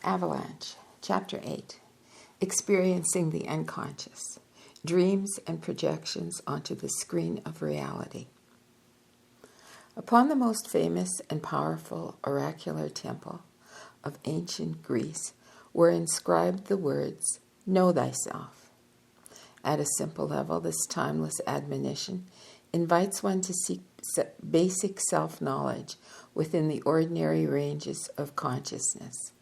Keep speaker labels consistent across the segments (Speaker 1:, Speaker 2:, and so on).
Speaker 1: Avalanche, Chapter 8, Experiencing the Unconscious, Dreams and Projections onto the Screen of Reality. Upon the most famous and powerful oracular temple of ancient Greece were inscribed the words, "Know thyself." At a simple level, this timeless admonition invites one to seek basic self-knowledge within the ordinary ranges of consciousness.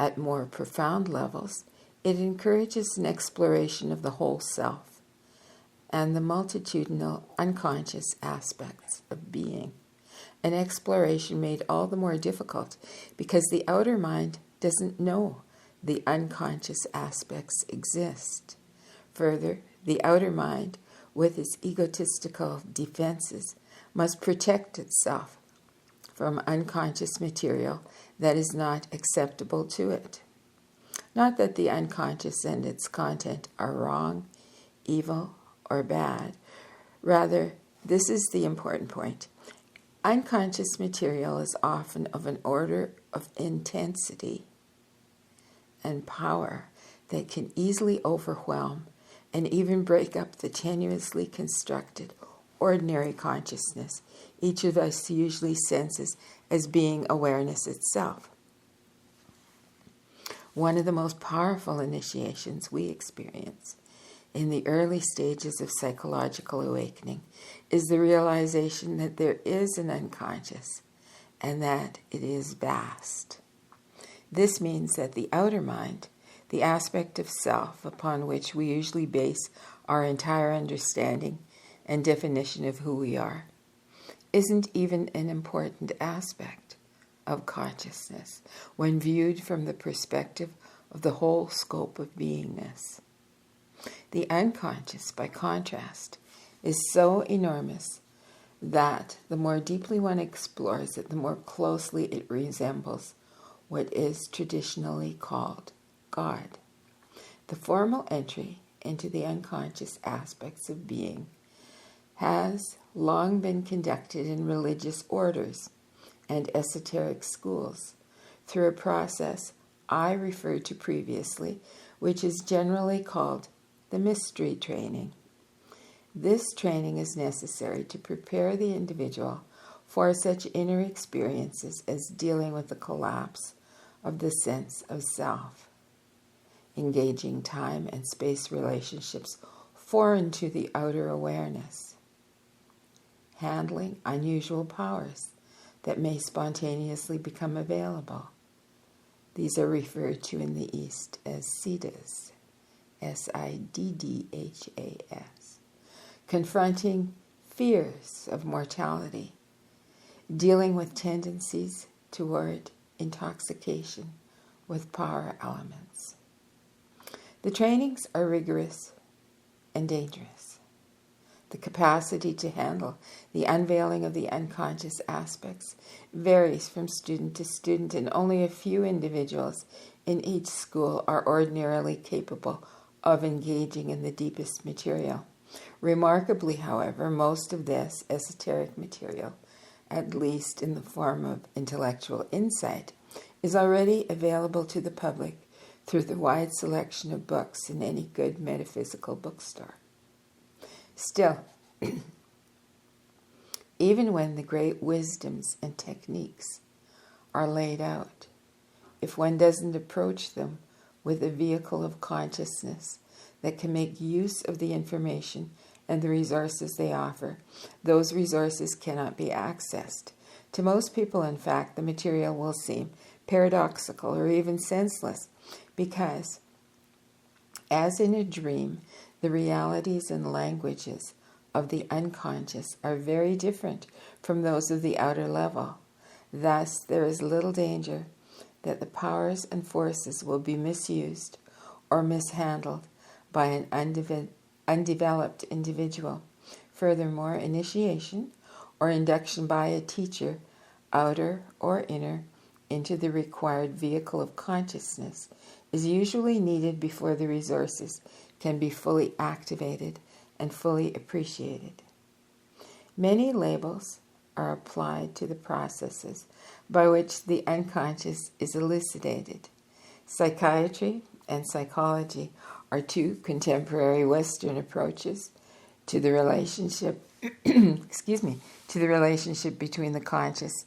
Speaker 1: At more profound levels, it encourages an exploration of the whole self and the multitudinal unconscious aspects of being, an exploration made all the more difficult because the outer mind doesn't know the unconscious aspects exist. Further, the outer mind, with its egotistical defenses, must protect itself from unconscious material that is not acceptable to it. Not that the unconscious and its content are wrong, evil, or bad. Rather, this is the important point. Unconscious material is often of an order of intensity and power that can easily overwhelm and even break up the tenuously constructed ordinary consciousness each of us usually senses as being awareness itself. One of the most powerful initiations we experience in the early stages of psychological awakening is the realization that there is an unconscious and that it is vast. This means that the outer mind, the aspect of self upon which we usually base our entire understanding and definition of who we are, isn't even an important aspect of consciousness when viewed from the perspective of the whole scope of beingness. The unconscious, by contrast, is so enormous that the more deeply one explores it, the more closely it resembles what is traditionally called God. The formal entry into the unconscious aspects of being has long been conducted in religious orders and esoteric schools through a process I referred to previously, which is generally called the mystery training. This training is necessary to prepare the individual for such inner experiences as dealing with the collapse of the sense of self, engaging time and space relationships foreign to the outer awareness, handling unusual powers that may spontaneously become available. These are referred to in the East as siddhas, siddhas, confronting fears of mortality, dealing with tendencies toward intoxication with power elements. The trainings are rigorous and dangerous. The capacity to handle the unveiling of the unconscious aspects varies from student to student, and only a few individuals in each school are ordinarily capable of engaging in the deepest material. Remarkably, however, most of this esoteric material, at least in the form of intellectual insight, is already available to the public through the wide selection of books in any good metaphysical bookstore. Still, even when the great wisdoms and techniques are laid out, if one doesn't approach them with a vehicle of consciousness that can make use of the information and the resources they offer, those resources cannot be accessed. To most people, in fact, the material will seem paradoxical or even senseless because, as in a dream, the realities and languages of the unconscious are very different from those of the outer level. Thus, there is little danger that the powers and forces will be misused or mishandled by an undeveloped individual. Furthermore, initiation or induction by a teacher, outer or inner, into the required vehicle of consciousness is usually needed before the resources can be fully activated and fully appreciated. Many labels are applied to the processes by which the unconscious is elucidated. Psychiatry and psychology are two contemporary Western approaches to the relationship to the relationship between the conscious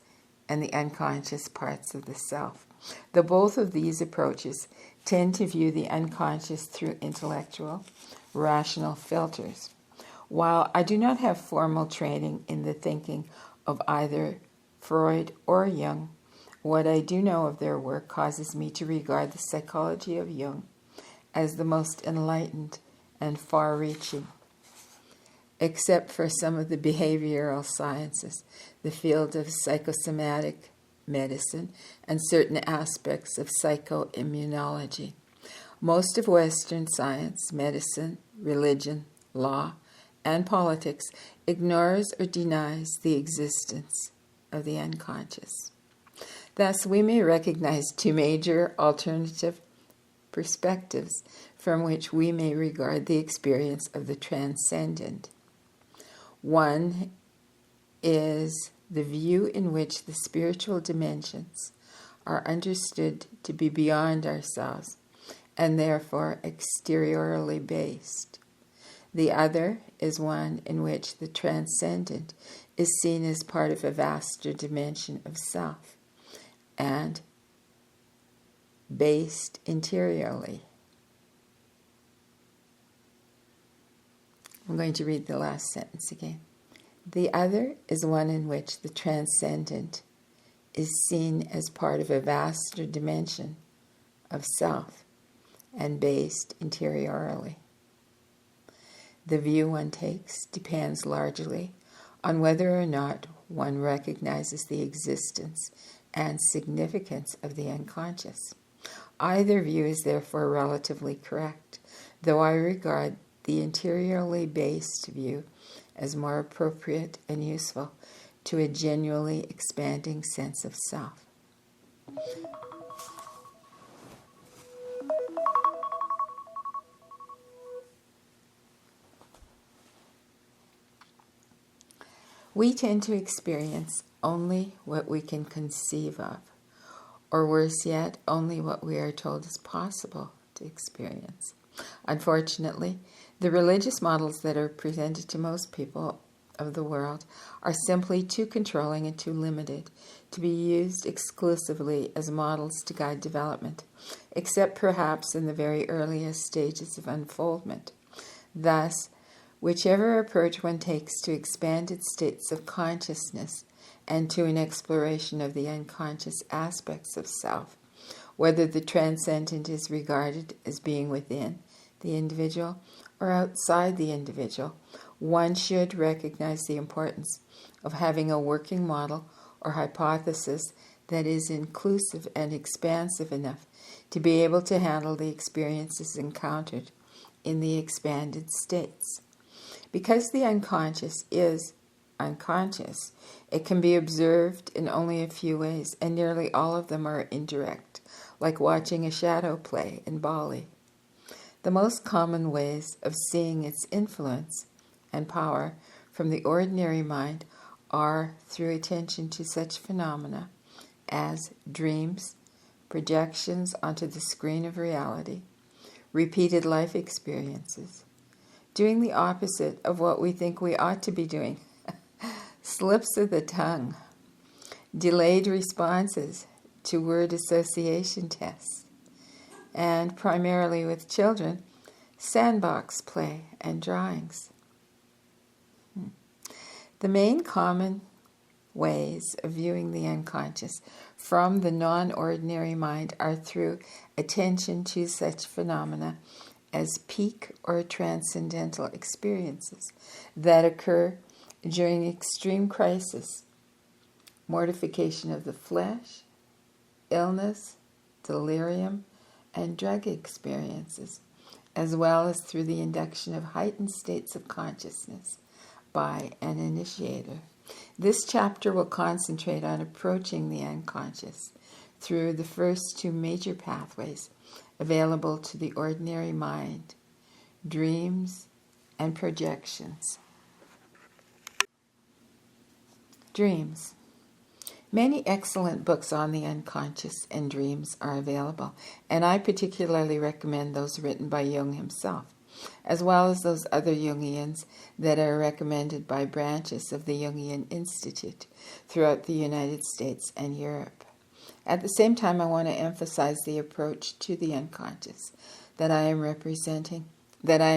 Speaker 1: and the unconscious parts of the self. Though both of these approaches tend to view the unconscious through intellectual, rational filters. While I do not have formal training in the thinking of either Freud or Jung, what I do know of their work causes me to regard the psychology of Jung as the most enlightened and far-reaching. Except for some of the behavioral sciences, the field of psychosomatic medicine, and certain aspects of psychoneuroimmunology. Most of Western science, medicine, religion, law, and politics ignores or denies the existence of the unconscious. Thus, we may recognize two major alternative perspectives from which we may regard the experience of the transcendent. One is the view in which the spiritual dimensions are understood to be beyond ourselves and therefore exteriorly based. The other is one in which the transcendent is seen as part of a vaster dimension of self and based interiorly. I'm going to read the last sentence again. The other is one in which the transcendent is seen as part of a vaster dimension of self and based interiorly. The view one takes depends largely on whether or not one recognizes the existence and significance of the unconscious. Either view is therefore relatively correct, though I regard the interiorly based view as more appropriate and useful to a genuinely expanding sense of self. We tend to experience only what we can conceive of, or worse yet, only what we are told is possible to experience. Unfortunately, the religious models that are presented to most people of the world are simply too controlling and too limited to be used exclusively as models to guide development, except perhaps in the very earliest stages of unfoldment. Thus, whichever approach one takes to expanded states of consciousness and to an exploration of the unconscious aspects of self, whether the transcendent is regarded as being within the individual or outside the individual, one should recognize the importance of having a working model or hypothesis that is inclusive and expansive enough to be able to handle the experiences encountered in the expanded states. Because the unconscious is unconscious, it can be observed in only a few ways, and nearly all of them are indirect, like watching a shadow play in Bali. The most common ways of seeing its influence and power from the ordinary mind are through attention to such phenomena as dreams, projections onto the screen of reality, repeated life experiences, doing the opposite of what we think we ought to be doing, slips of the tongue, delayed responses to word association tests, and primarily with children, sandbox play and drawings. The main common ways of viewing the unconscious from the non-ordinary mind are through attention to such phenomena as peak or transcendental experiences that occur during extreme crisis, mortification of the flesh, illness, delirium, and drug experiences, as well as through the induction of heightened states of consciousness by an initiator. This chapter will concentrate on approaching the unconscious through the first two major pathways available to the ordinary mind, dreams and projections. Dreams. Many excellent books on the unconscious and dreams are available, and I particularly recommend those written by Jung himself, as well as those other Jungians that are recommended by branches of the Jungian Institute throughout the United States and Europe. At the same time, I want to emphasize the approach to the unconscious that I am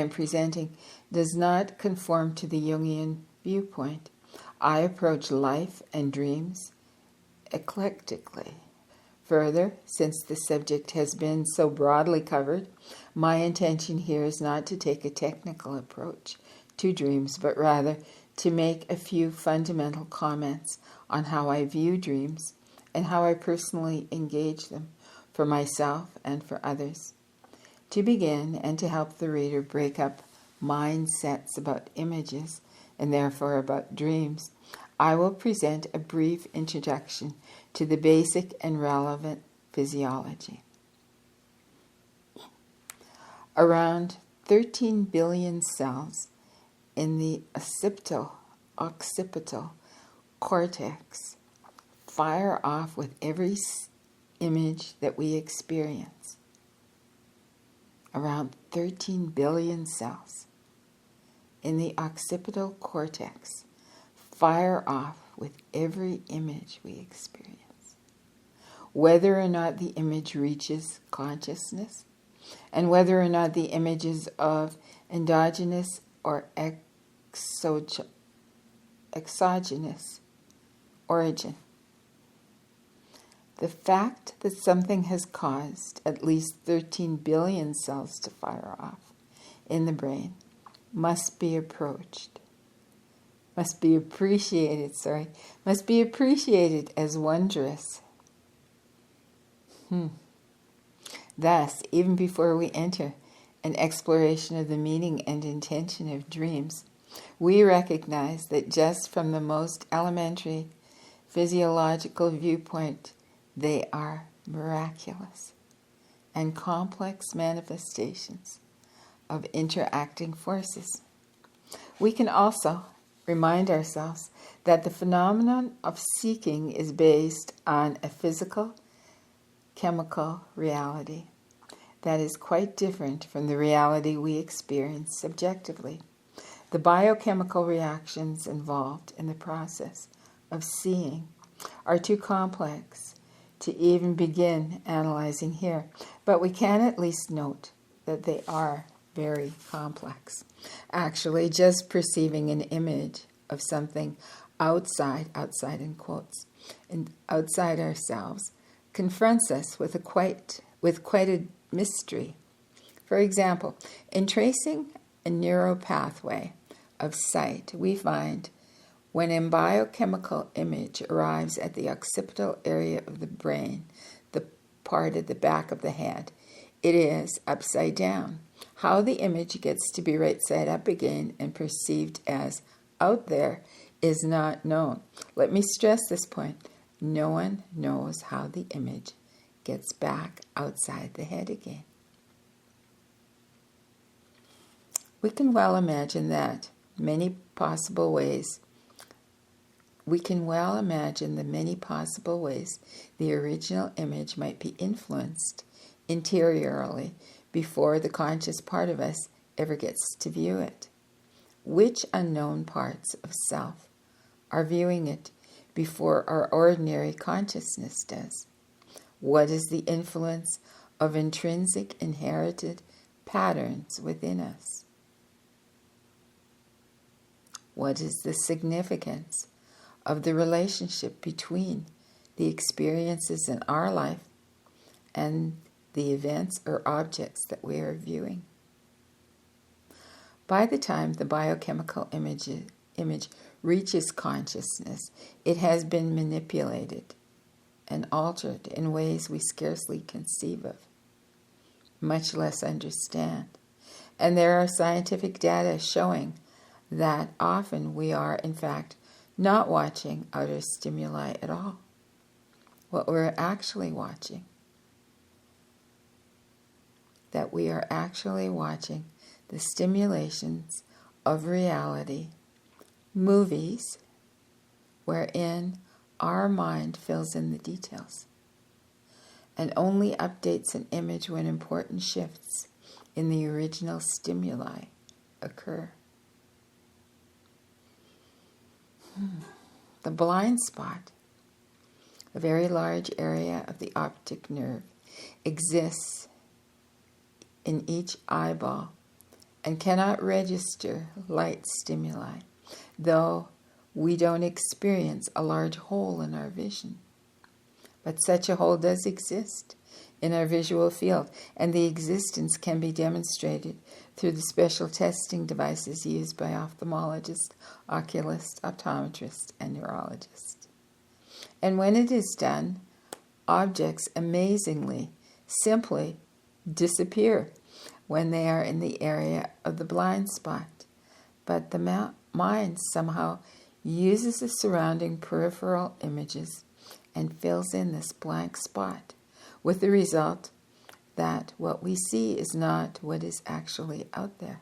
Speaker 1: presenting does not conform to the Jungian viewpoint. I approach life and dreams eclectically. Further, since the subject has been so broadly covered, my intention here is not to take a technical approach to dreams, but rather to make a few fundamental comments on how I view dreams and how I personally engage them for myself and for others. To begin, and to help the reader break up mindsets about images and therefore about dreams, I will present a brief introduction to the basic and relevant physiology. Around 13 billion cells in the occipital cortex fire off with every image that we experience. Around 13 billion cells in the occipital cortex fire off with every image we experience. Whether or not the image reaches consciousness, and whether or not the image is of endogenous or exogenous origin. The fact that something has caused at least 13 billion cells to fire off in the brain must be appreciated as wondrous. Thus, even before we enter an exploration of the meaning and intention of dreams, we recognize that just from the most elementary physiological viewpoint, they are miraculous and complex manifestations of interacting forces. We can also remind ourselves that the phenomenon of seeking is based on a physical, chemical reality that is quite different from the reality we experience subjectively. The biochemical reactions involved in the process of seeing are too complex to even begin analyzing here, but we can at least note that they are very complex. Actually, just perceiving an image of something outside in quotes, and outside ourselves, confronts us with quite a mystery. For example, in tracing a neural pathway of sight, we find when a biochemical image arrives at the occipital area of the brain, the part at the back of the head, it is upside down. How the image gets to be right side up again and perceived as out there is not known. Let me stress this point. No one knows how the image gets back outside the head again. We can well imagine the many possible ways the original image might be influenced interiorly before the conscious part of us ever gets to view it. Which unknown parts of self are viewing it before our ordinary consciousness does? What is the influence of intrinsic inherited patterns within us? What is the significance of the relationship between the experiences in our life and the events or objects that we are viewing? By the time the biochemical image reaches consciousness, it has been manipulated and altered in ways we scarcely conceive of, much less understand. And there are scientific data showing that often we are, in fact, not watching outer stimuli at all. What we're actually watching, that we are actually watching the stimulations of reality, movies, wherein our mind fills in the details and only updates an image when important shifts in the original stimuli occur. The blind spot, a very large area of the optic nerve, exists in each eyeball and cannot register light stimuli, though we don't experience a large hole in our vision. But such a hole does exist in our visual field, and the existence can be demonstrated through the special testing devices used by ophthalmologists, oculists, optometrists, and neurologists. And when it is done, objects amazingly simply disappear when they are in the area of the blind spot. But the mind somehow uses the surrounding peripheral images and fills in this blank spot, with the result that what we see is not what is actually out there.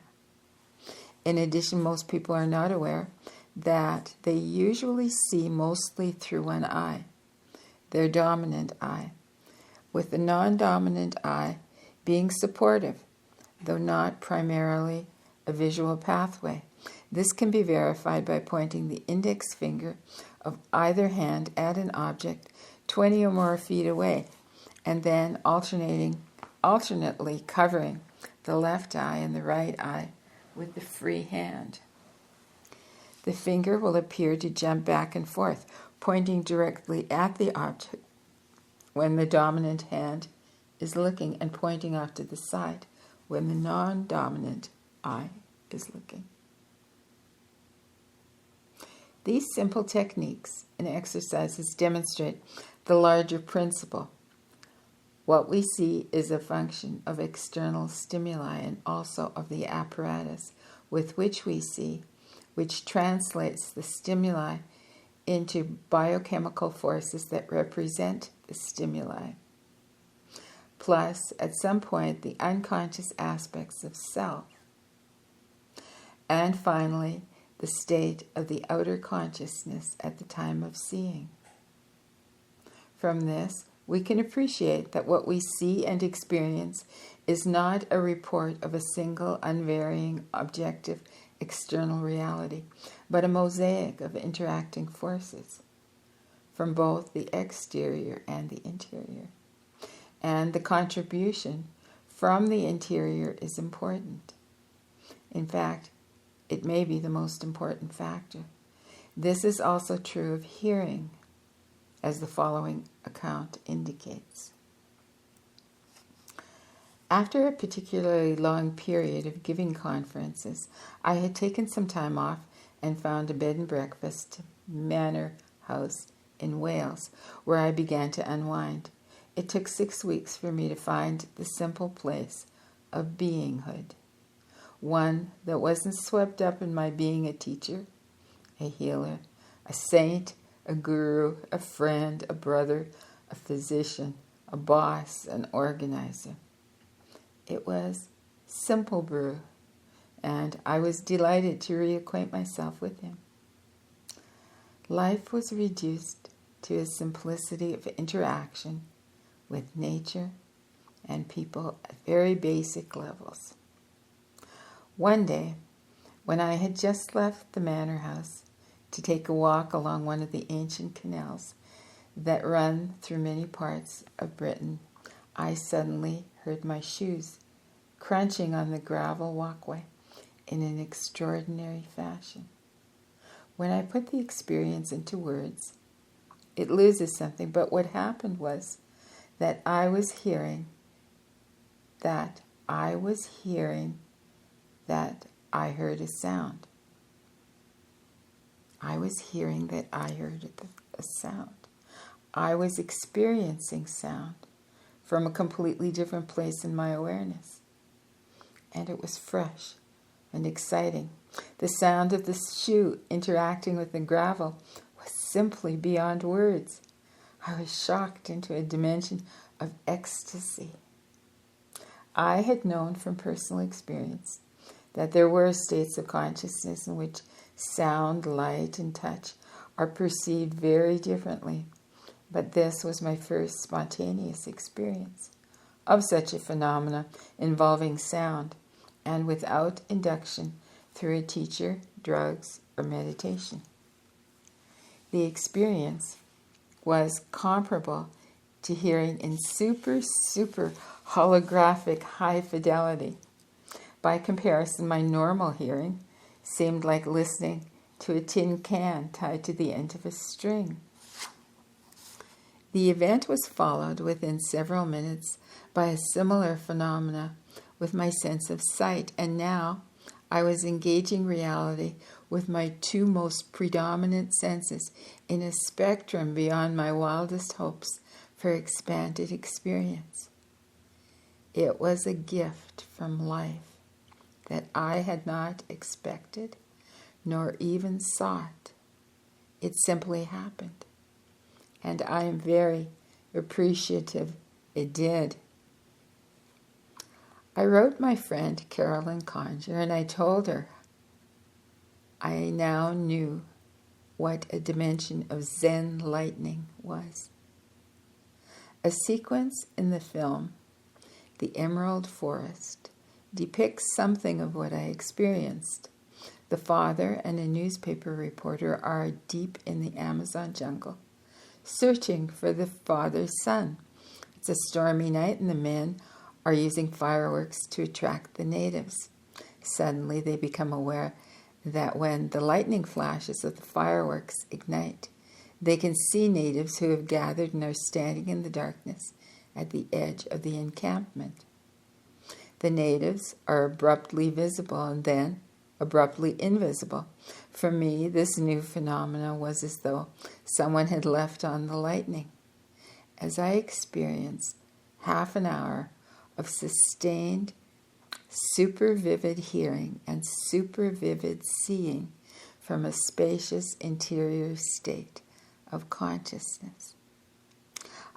Speaker 1: In addition, most people are not aware that they usually see mostly through one eye, their dominant eye, with the non-dominant eye being supportive, though not primarily a visual pathway. This can be verified by pointing the index finger of either hand at an object 20 or more feet away, and then alternately covering the left eye and the right eye with the free hand. The finger will appear to jump back and forth, pointing directly at the object when the dominant hand is looking, and pointing off to the side when the non-dominant eye is looking. These simple techniques and exercises demonstrate the larger principle. What we see is a function of external stimuli and also of the apparatus with which we see, which translates the stimuli into biochemical forces that represent the stimuli. Plus, at some point, the unconscious aspects of self. And finally, the state of the outer consciousness at the time of seeing. From this, we can appreciate that what we see and experience is not a report of a single, unvarying, objective, external reality, but a mosaic of interacting forces from both the exterior and the interior. And the contribution from the interior is important. In fact, it may be the most important factor. This is also true of hearing, as the following account indicates. After a particularly long period of giving conferences, I had taken some time off and found a bed and breakfast manor house in Wales, where I began to unwind. It took 6 weeks for me to find the simple place of beinghood, one that wasn't swept up in my being a teacher, a healer, a saint, a guru, a friend, a brother, a physician, a boss, an organizer. It was simple Brugh, and I was delighted to reacquaint myself with him. Life was reduced to a simplicity of interaction with nature and people at very basic levels. One day, when I had just left the manor house to take a walk along one of the ancient canals that run through many parts of Britain, I suddenly heard my shoes crunching on the gravel walkway in an extraordinary fashion. When I put the experience into words, it loses something, but what happened was that I was hearing that I heard a sound. I was hearing that I heard a sound. I was experiencing sound from a completely different place in my awareness. And it was fresh and exciting. The sound of the shoe interacting with the gravel was simply beyond words. I was shocked into a dimension of ecstasy. I had known from personal experience that there were states of consciousness in which sound, light, and touch are perceived very differently, but this was my first spontaneous experience of such a phenomena involving sound and without induction through a teacher, drugs, or meditation. The experience was comparable to hearing in super holographic high fidelity. By comparison, my normal hearing seemed like listening to a tin can tied to the end of a string. The event was followed within several minutes by a similar phenomena with my sense of sight, and now I was engaging reality with my two most predominant senses in a spectrum beyond my wildest hopes for expanded experience. It was a gift from life that I had not expected nor even sought. It simply happened, and I am very appreciative it did. I wrote my friend Carolyn Conger, and I told her I now knew what a dimension of Zen lightning was. A sequence in the film, The Emerald Forest, depicts something of what I experienced. The father and a newspaper reporter are deep in the Amazon jungle, searching for the father's son. It's a stormy night, and the men are using fireworks to attract the natives. Suddenly, they become aware that when the lightning flashes of the fireworks ignite, they can see natives who have gathered and are standing in the darkness at the edge of the encampment. The natives are abruptly visible and then abruptly invisible. For me, this new phenomena was as though someone had left on the lightning. As I experienced half an hour of sustained, super vivid hearing and super vivid seeing from a spacious interior state of consciousness.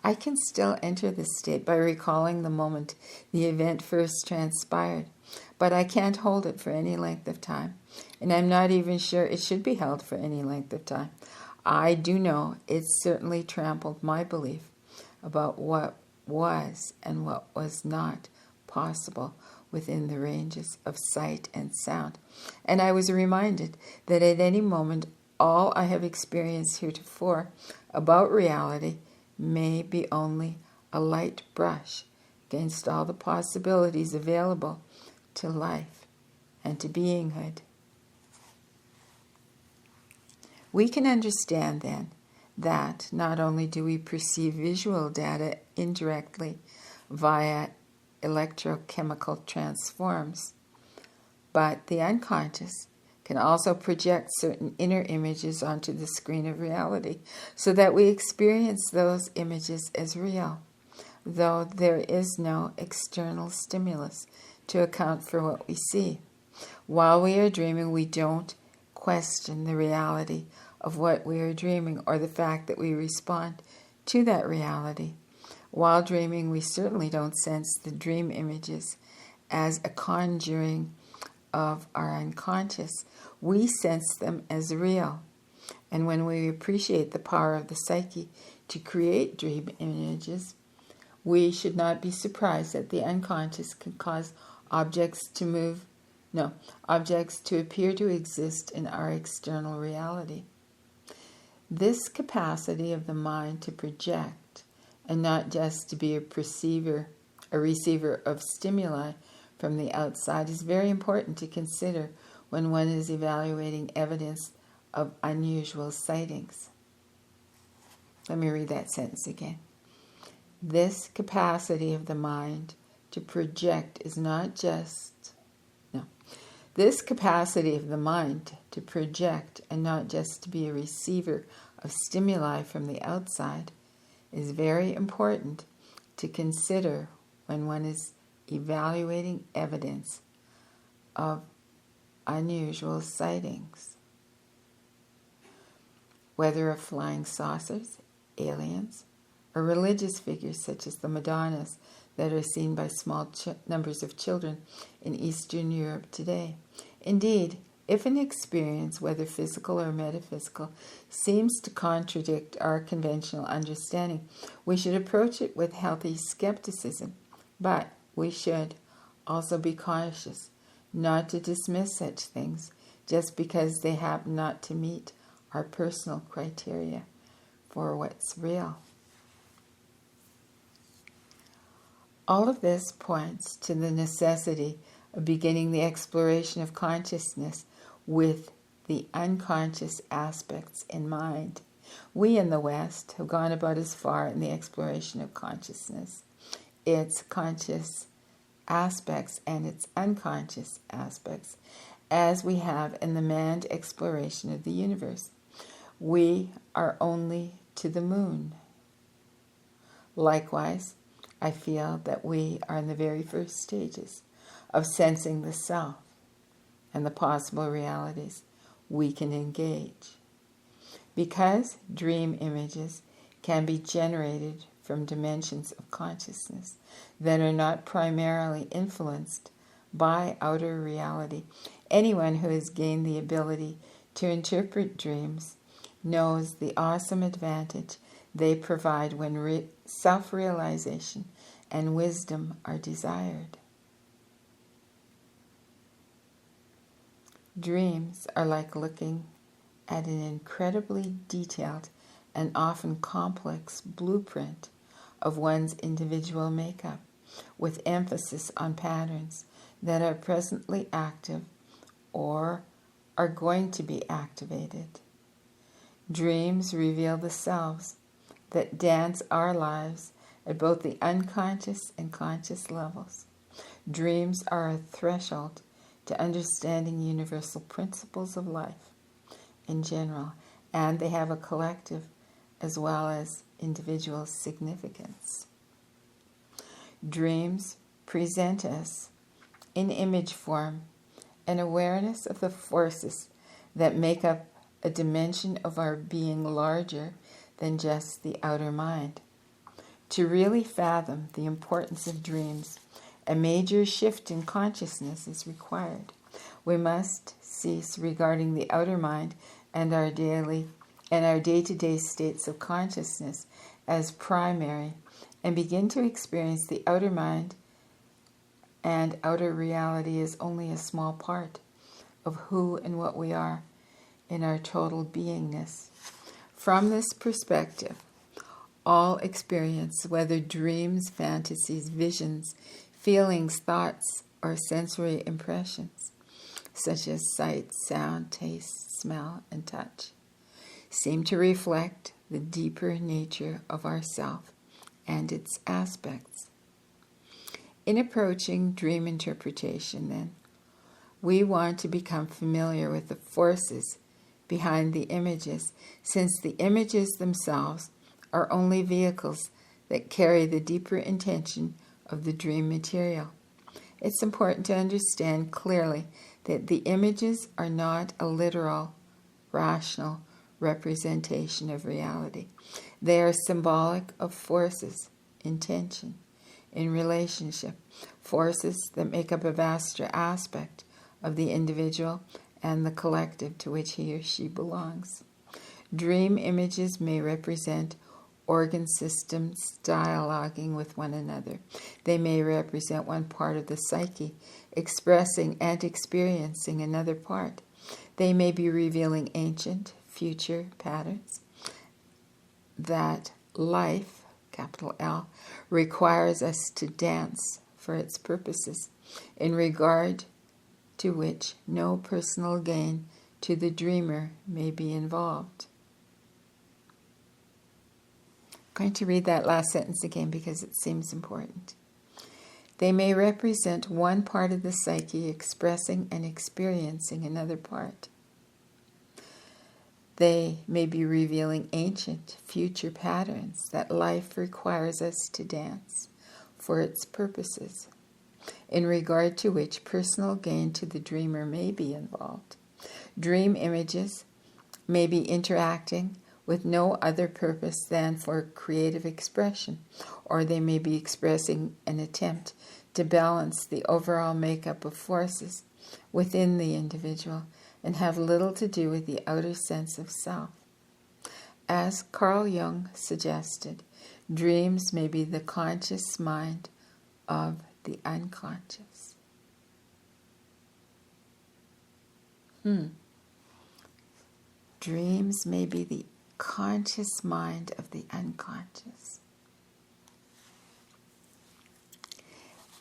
Speaker 1: I can still enter this state by recalling the moment the event first transpired, but I can't hold it for any length of time, and I'm not even sure it should be held for any length of time. I do know it certainly trampled my belief about what was and what was not possible within the ranges of sight and sound. And I was reminded that at any moment all I have experienced heretofore about reality may be only a light brush against all the possibilities available to life and to beinghood. We can understand then that not only do we perceive visual data indirectly via electrochemical transforms, but the unconscious can also project certain inner images onto the screen of reality so that we experience those images as real, though there is no external stimulus to account for what we see. While we are dreaming, we don't question the reality of what we are dreaming or the fact that we respond to that reality. While dreaming, we certainly don't sense the dream images as a conjuring of our unconscious. We sense them as real. And when we appreciate the power of the psyche to create dream images, we should not be surprised that the unconscious can cause objects to appear to exist in our external reality. This capacity of the mind to project and not just to be a receiver of stimuli from the outside is very important to consider when one is evaluating evidence of unusual sightings. Let me read that sentence again. This capacity of the mind to project is not just This capacity of the mind to project and not just to be a receiver of stimuli from the outside is very important to consider when one is evaluating evidence of unusual sightings, whether of flying saucers, aliens, or religious figures such as the Madonnas that are seen by small numbers of children in Eastern Europe today. Indeed, If an experience, whether physical or metaphysical, seems to contradict our conventional understanding, we should approach it with healthy skepticism, but we should also be cautious not to dismiss such things just because they happen not to meet our personal criteria for what's real. All of this points to the necessity of beginning the exploration of consciousness with the unconscious aspects in mind. We in the West have gone about as far in the exploration of consciousness, its conscious aspects and its unconscious aspects, as we have in the manned exploration of the universe. We are only to the moon. Likewise, I feel that we are in the very first stages of sensing the self and the possible realities we can engage. Because dream images can be generated from dimensions of consciousness that are not primarily influenced by outer reality, anyone who has gained the ability to interpret dreams knows the awesome advantage they provide when self-realization and wisdom are desired. Dreams are like looking at an incredibly detailed and often complex blueprint of one's individual makeup, with emphasis on patterns that are presently active or are going to be activated. Dreams reveal the selves that dance our lives at both the unconscious and conscious levels. Dreams are a threshold to understanding universal principles of life in general, and they have a collective as well as individual significance. Dreams present us, in image form, an awareness of the forces that make up a dimension of our being larger than just the outer mind. To really fathom the importance of dreams, a major shift in consciousness is required. We must cease regarding the outer mind and our day-to-day states of consciousness as primary, and begin to experience the outer mind and outer reality as only a small part of who and what we are in our total beingness. From this perspective, all experience, whether dreams, fantasies, visions, feelings, thoughts, or sensory impressions, such as sight, sound, taste, smell, and touch, seem to reflect the deeper nature of ourself and its aspects. In approaching dream interpretation, then, we want to become familiar with the forces behind the images, since the images themselves are only vehicles that carry the deeper intention of the dream material. It's important to understand clearly that the images are not a literal, rational representation of reality. They are symbolic of forces, intention, in relationship, forces that make up a vaster aspect of the individual and the collective to which he or she belongs. Dream images may represent organ systems dialoguing with one another. They may represent one part of the psyche, expressing and experiencing another part. They may be revealing ancient, future patterns that life, capital L, requires us to dance for its purposes, in regard to which no personal gain to the dreamer may be involved. I'm going to read that last sentence again because it seems important. They may represent one part of the psyche expressing and experiencing another part. They may be revealing ancient, future patterns that life requires us to dance for its purposes, in regard to which personal gain to the dreamer may be involved. Dream images may be interacting with no other purpose than for creative expression, or they may be expressing an attempt to balance the overall makeup of forces within the individual and have little to do with the outer sense of self. As Carl Jung suggested, dreams may be the conscious mind of the unconscious. Dreams may be the conscious mind of the unconscious.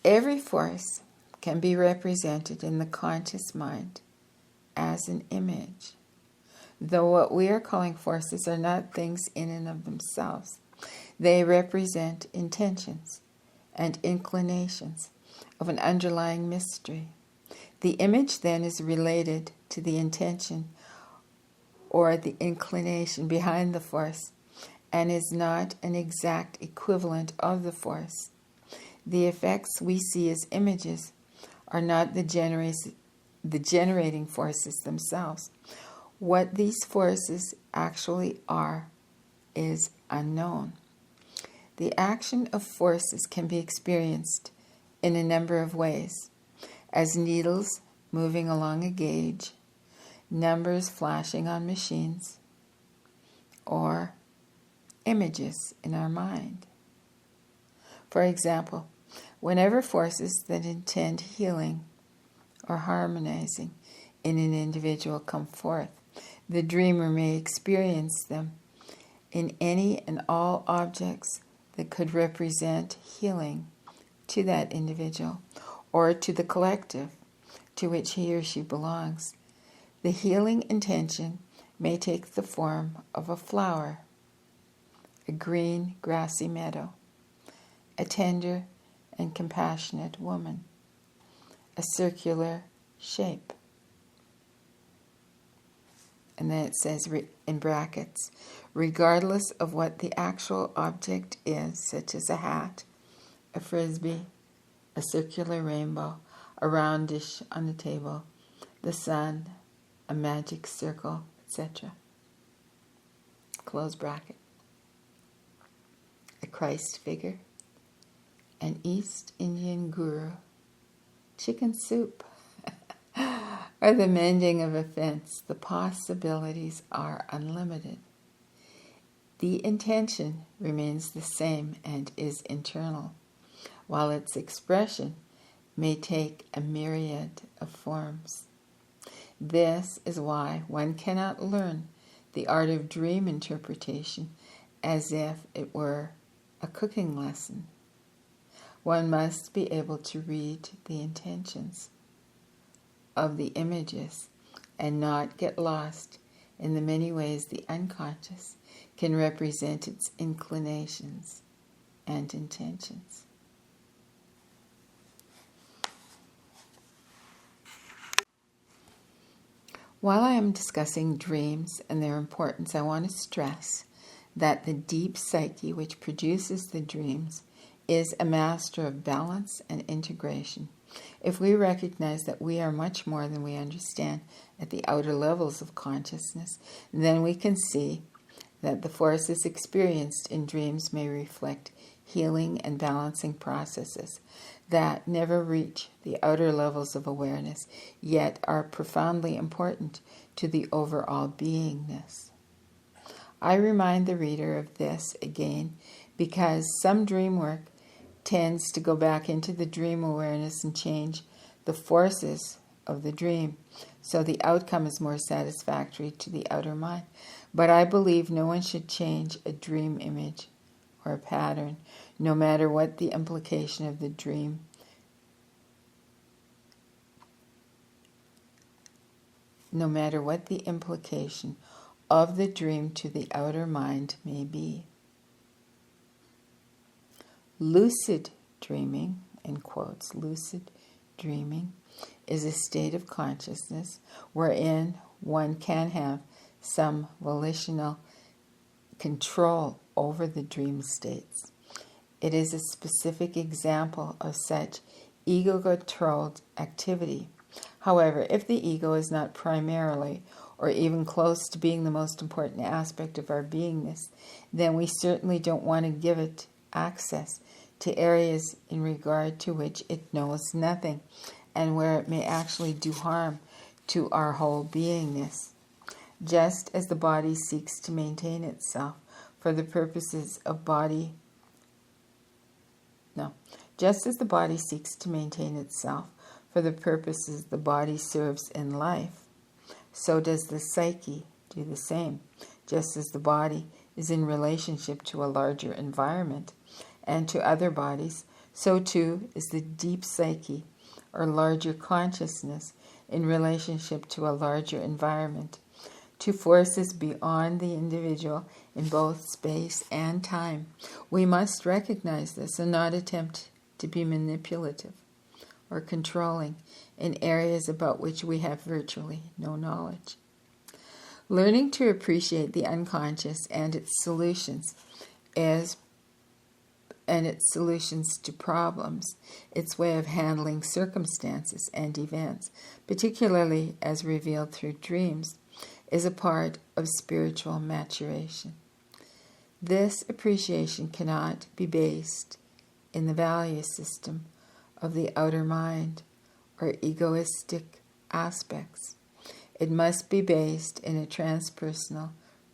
Speaker 1: Every force can be represented in the conscious mind as an image, though what we are calling forces are not things in and of themselves. They represent intentions and inclinations of an underlying mystery. The image then is related to the intention or the inclination behind the force and is not an exact equivalent of the force. The effects we see as images are not the generating forces themselves. What these forces actually are is unknown. The action of forces can be experienced in a number of ways, as needles moving along a gauge, numbers flashing on machines, or images in our mind. For example, whenever forces that intend healing or harmonizing in an individual come forth, the dreamer may experience them in any and all objects that could represent healing to that individual or to the collective to which he or she belongs. The healing intention may take the form of a flower, a green, grassy meadow, a tender and compassionate woman, a circular shape. And then it says in brackets, regardless of what the actual object is, such as a hat, a frisbee, a circular rainbow, a round dish on the table, the sun, a magic circle, etc. Close bracket. A Christ figure, an East Indian guru, chicken soup, or the mending of a fence. The possibilities are unlimited. The intention remains the same and is internal, while its expression may take a myriad of forms. This is why one cannot learn the art of dream interpretation as if it were a cooking lesson. One must be able to read the intentions of the images and not get lost in the many ways the unconscious can represent its inclinations and intentions. While I am discussing dreams and their importance, I want to stress that the deep psyche which produces the dreams is a master of balance and integration. If we recognize that we are much more than we understand at the outer levels of consciousness, then we can see that the forces experienced in dreams may reflect healing and balancing processes that never reach the outer levels of awareness, yet are profoundly important to the overall beingness. I remind the reader of this again because some dream work tends to go back into the dream awareness and change the forces of the dream, so the outcome is more satisfactory to the outer mind. But I believe no one should change a dream image or a pattern, no matter what the implication of the dream. No matter what the implication of the dream to the outer mind may be. Lucid dreaming, in quotes, lucid dreaming is a state of consciousness wherein one can have some volitional control over the dream states. It is a specific example of such ego-controlled activity. However, if the ego is not primarily or even close to being the most important aspect of our beingness, then we certainly don't want to give it access to areas in regard to which it knows nothing and where it may actually do harm to our whole beingness. Just as the body seeks to maintain itself for the purposes of just as the body seeks to maintain itself for the purposes the body serves in life, so does the psyche do the same. Just as the body is in relationship to a larger environment and to other bodies, so too is the deep psyche or larger consciousness in relationship to a larger environment, to forces beyond the individual in both space and time. We must recognize this and not attempt to be manipulative or controlling in areas about which we have virtually no knowledge. Learning to appreciate the unconscious and its solutions to problems, its way of handling circumstances and events, particularly as revealed through dreams, is a part of spiritual maturation. This appreciation cannot be based in the value system of the outer mind or egoistic aspects. It must be based in a transpersonal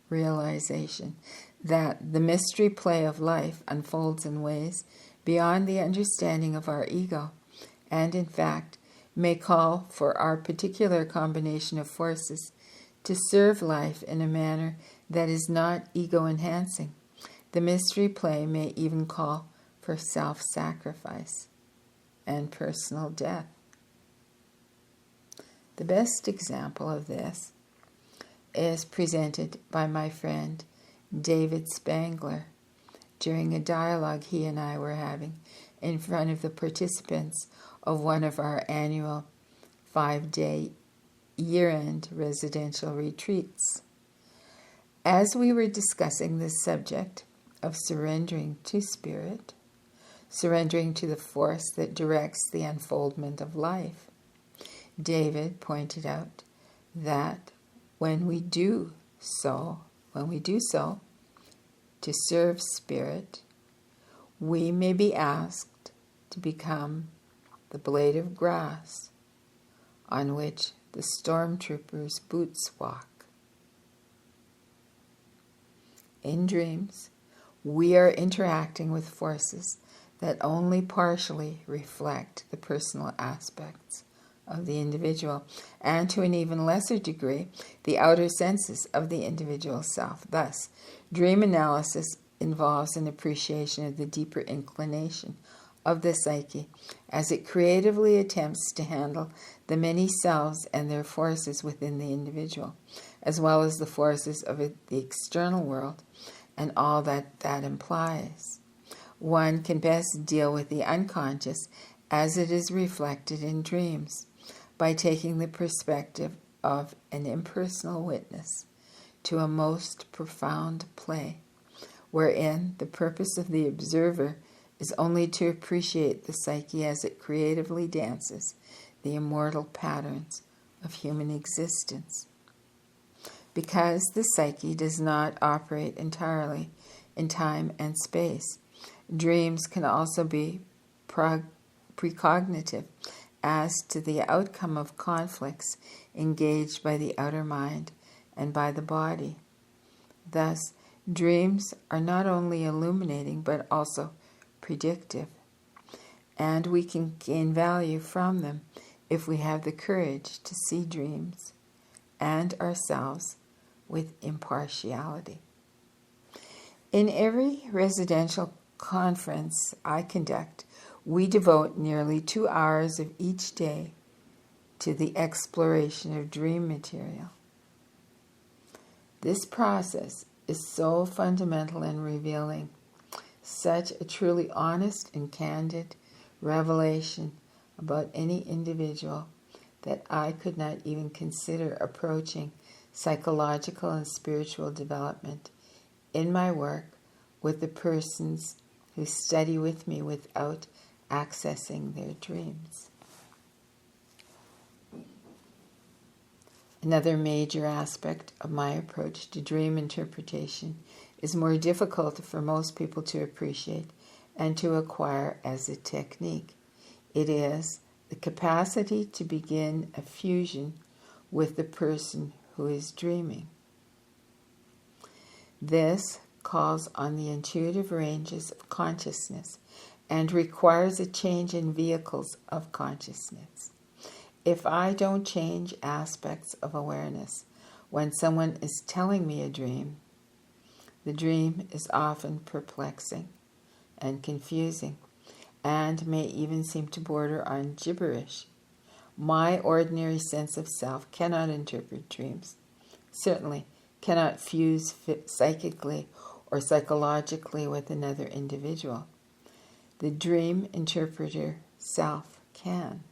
Speaker 1: realization that the mystery play of life unfolds in ways beyond the understanding of our ego, and in fact may call for our particular combination of forces to serve life in a manner that is not ego-enhancing. The mystery play may even call for self-sacrifice and personal death. The best example of this is presented by my friend David Spangler during a dialogue he and I were having in front of the participants of one of our annual 5-day year-end residential retreats. As we were discussing this subject of surrendering to spirit, surrendering to the force that directs the unfoldment of life, David pointed out that when we do so to serve spirit, we may be asked to become the blade of grass on which the stormtroopers' boots walk. In dreams, we are interacting with forces that only partially reflect the personal aspects of the individual, and to an even lesser degree, the outer senses of the individual self. Thus, dream analysis involves an appreciation of the deeper inclination of the psyche as it creatively attempts to handle the many selves and their forces within the individual, as well as the forces of the external world and all that implies. One can best deal with the unconscious as it is reflected in dreams by taking the perspective of an impersonal witness to a most profound play, wherein the purpose of the observer is only to appreciate the psyche as it creatively dances the immortal patterns of human existence. Because the psyche does not operate entirely in time and space, dreams can also be precognitive as to the outcome of conflicts engaged by the outer mind and by the body. Thus, dreams are not only illuminating but also predictive, and we can gain value from them if we have the courage to see dreams and ourselves with impartiality. In every residential conference I conduct, we devote nearly 2 hours of each day to the exploration of dream material. This process is so fundamental and revealing, such a truly honest and candid revelation about any individual, that I could not even consider approaching psychological and spiritual development in my work with the persons who study with me without accessing their dreams. Another major aspect of my approach to dream interpretation is more difficult for most people to appreciate and to acquire as a technique. It is the capacity to begin a fusion with the person who is dreaming. This calls on the intuitive ranges of consciousness and requires a change in vehicles of consciousness. If I don't change aspects of awareness when someone is telling me a dream, the dream is often perplexing and confusing and may even seem to border on gibberish. My ordinary sense of self cannot interpret dreams, certainly cannot fuse psychically or psychologically with another individual. The dream interpreter self can.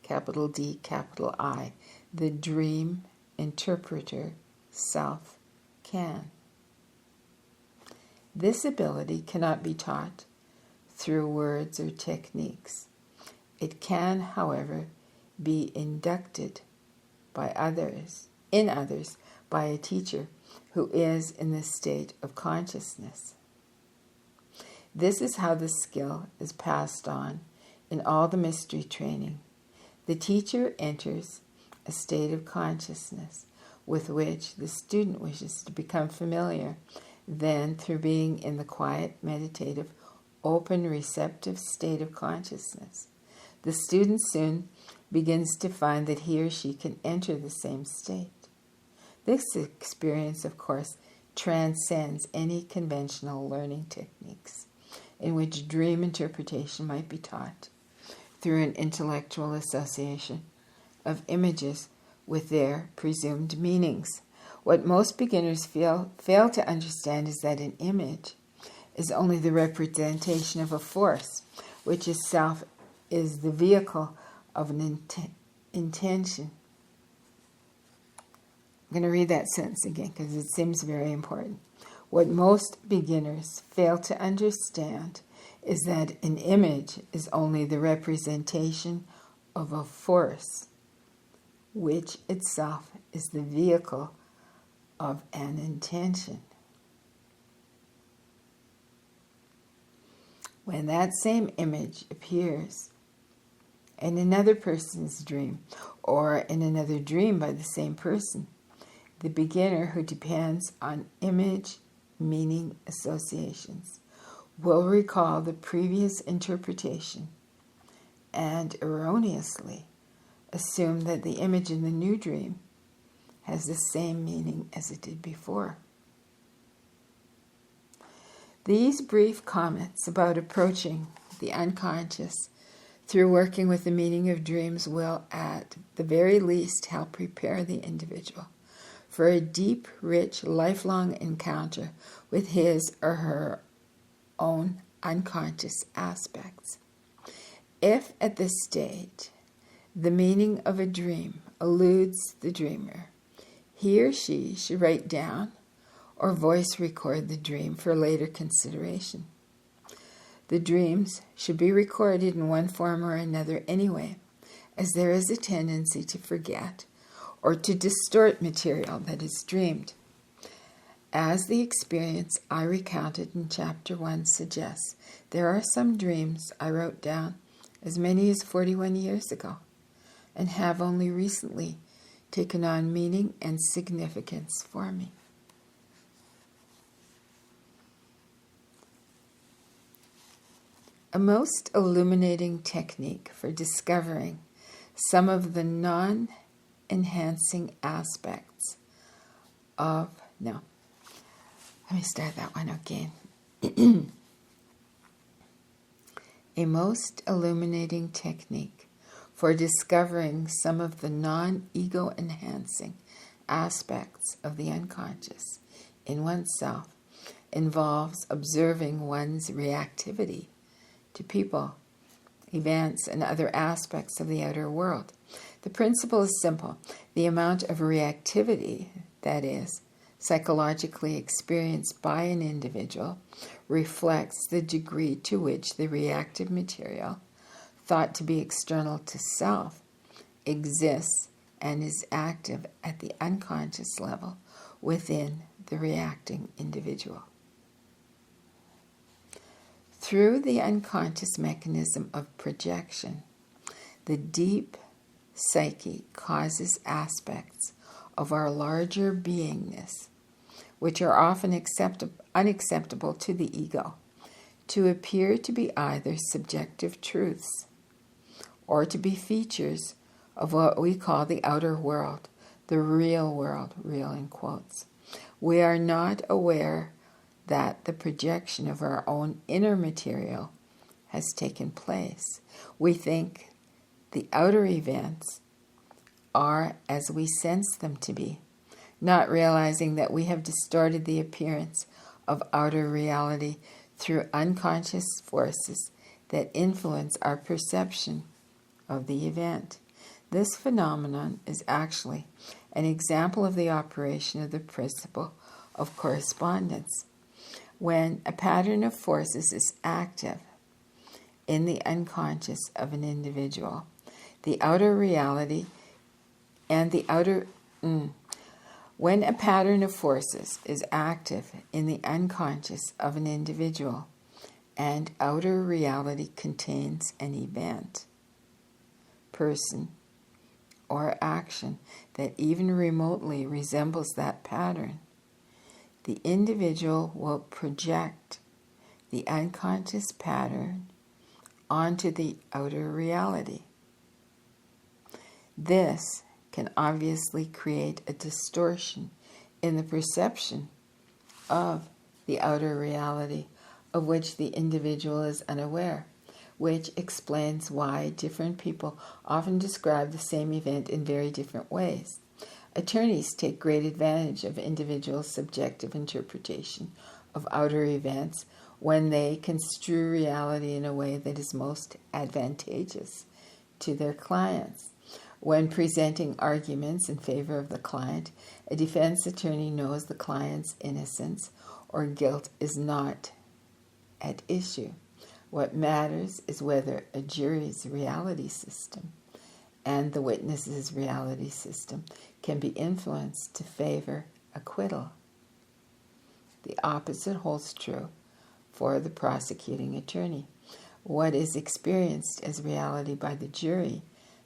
Speaker 1: Capital D, capital I. The dream interpreter self can. This ability cannot be taught through words or techniques. It can, however, be inducted in others by a teacher who is in this state of consciousness. This is how the skill is passed on in all the mystery training. The teacher enters a state of consciousness with which the student wishes to become familiar. Then, through being in the quiet, meditative, open, receptive state of consciousness, the student soon begins to find that he or she can enter the same state. This experience, of course, transcends any conventional learning techniques in which dream interpretation might be taught through an intellectual association of images with their presumed meanings. What most beginners fail to understand is that an image is only the representation of a force, which itself is the vehicle of an intention. I'm going to read that sentence again because it seems very important. What most beginners fail to understand is that an image is only the representation of a force, which itself is the vehicle of an intention. When that same image appears in another person's dream, or in another dream by the same person, the beginner who depends on image meaning associations will recall the previous interpretation and erroneously assume that the image in the new dream has the same meaning as it did before. These brief comments about approaching the unconscious through working with the meaning of dreams will, at the very least, help prepare the individual for a deep, rich, lifelong encounter with his or her own unconscious aspects. If at this stage the meaning of a dream eludes the dreamer, he or she should write down or voice record the dream for later consideration. The dreams should be recorded in one form or another anyway, as there is a tendency to forget or to distort material that is dreamed. As the experience I recounted in Chapter 1 suggests, there are some dreams I wrote down as many as 41 years ago and have only recently taken on meaning and significance for me. A most illuminating technique for discovering some of the non-enhancing aspects of... No, let me start that one again. A most illuminating technique for discovering some of the non-ego enhancing aspects of the unconscious in oneself involves observing one's reactivity to people, events, and other aspects of the outer world. The principle is simple. The amount of reactivity, that is, psychologically experienced by an individual, reflects the degree to which the reactive material, thought to be external to self, exists and is active at the unconscious level within the reacting individual. Through the unconscious mechanism of projection, the deep psyche causes aspects of our larger beingness, which are often unacceptable to the ego, to appear to be either subjective truths or to be features of what we call the outer world, the real world, real in quotes. We are not aware that the projection of our own inner material has taken place. We think the outer events are as we sense them to be, not realizing that we have distorted the appearance of outer reality through unconscious forces that influence our perception of the event. This phenomenon is actually an example of the operation of the principle of correspondence. When a pattern of forces is active in the unconscious of an individual, the outer reality and the outer... When a pattern of forces is active in the unconscious of an individual and outer reality contains an event, person, or action that even remotely resembles that pattern, the individual will project the unconscious pattern onto the outer reality. This can obviously create a distortion in the perception of the outer reality of which the individual is unaware, which explains why different people often describe the same event in very different ways. Attorneys take great advantage of individuals' subjective interpretation of outer events when they construe reality in a way that is most advantageous to their clients. When presenting arguments in favor of the client, a defense attorney knows the client's innocence or guilt is not at issue. What matters is whether a jury's reality system and the witness's reality system can be influenced to favor acquittal. The opposite holds true for the prosecuting attorney. What is experienced as reality by the jury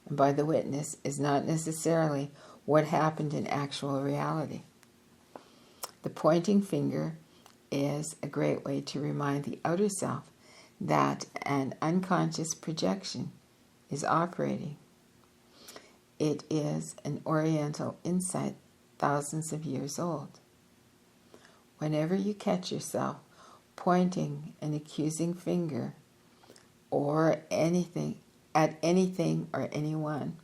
Speaker 1: and by the witness is not necessarily what happened in actual reality. The pointing finger is a great way to remind the outer self that an unconscious projection is operating. It is an Oriental insight thousands of years old. Whenever you catch yourself pointing an accusing finger or anything at anything or anyone,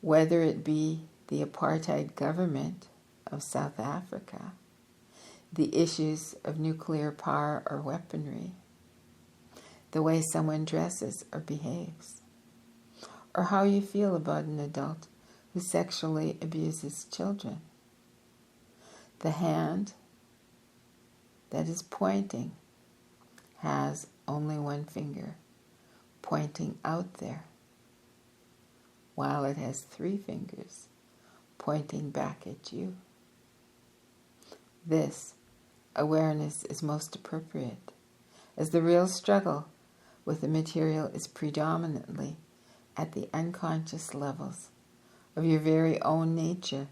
Speaker 1: whether it be the apartheid government of South Africa, the issues of nuclear power or weaponry, the way someone dresses or behaves, or how you feel about an adult who sexually abuses children. The hand that is pointing has only one finger pointing out there, while it has three fingers pointing back at you. This awareness is most appropriate, as the real struggle with the material is predominantly at the unconscious levels of your very own nature,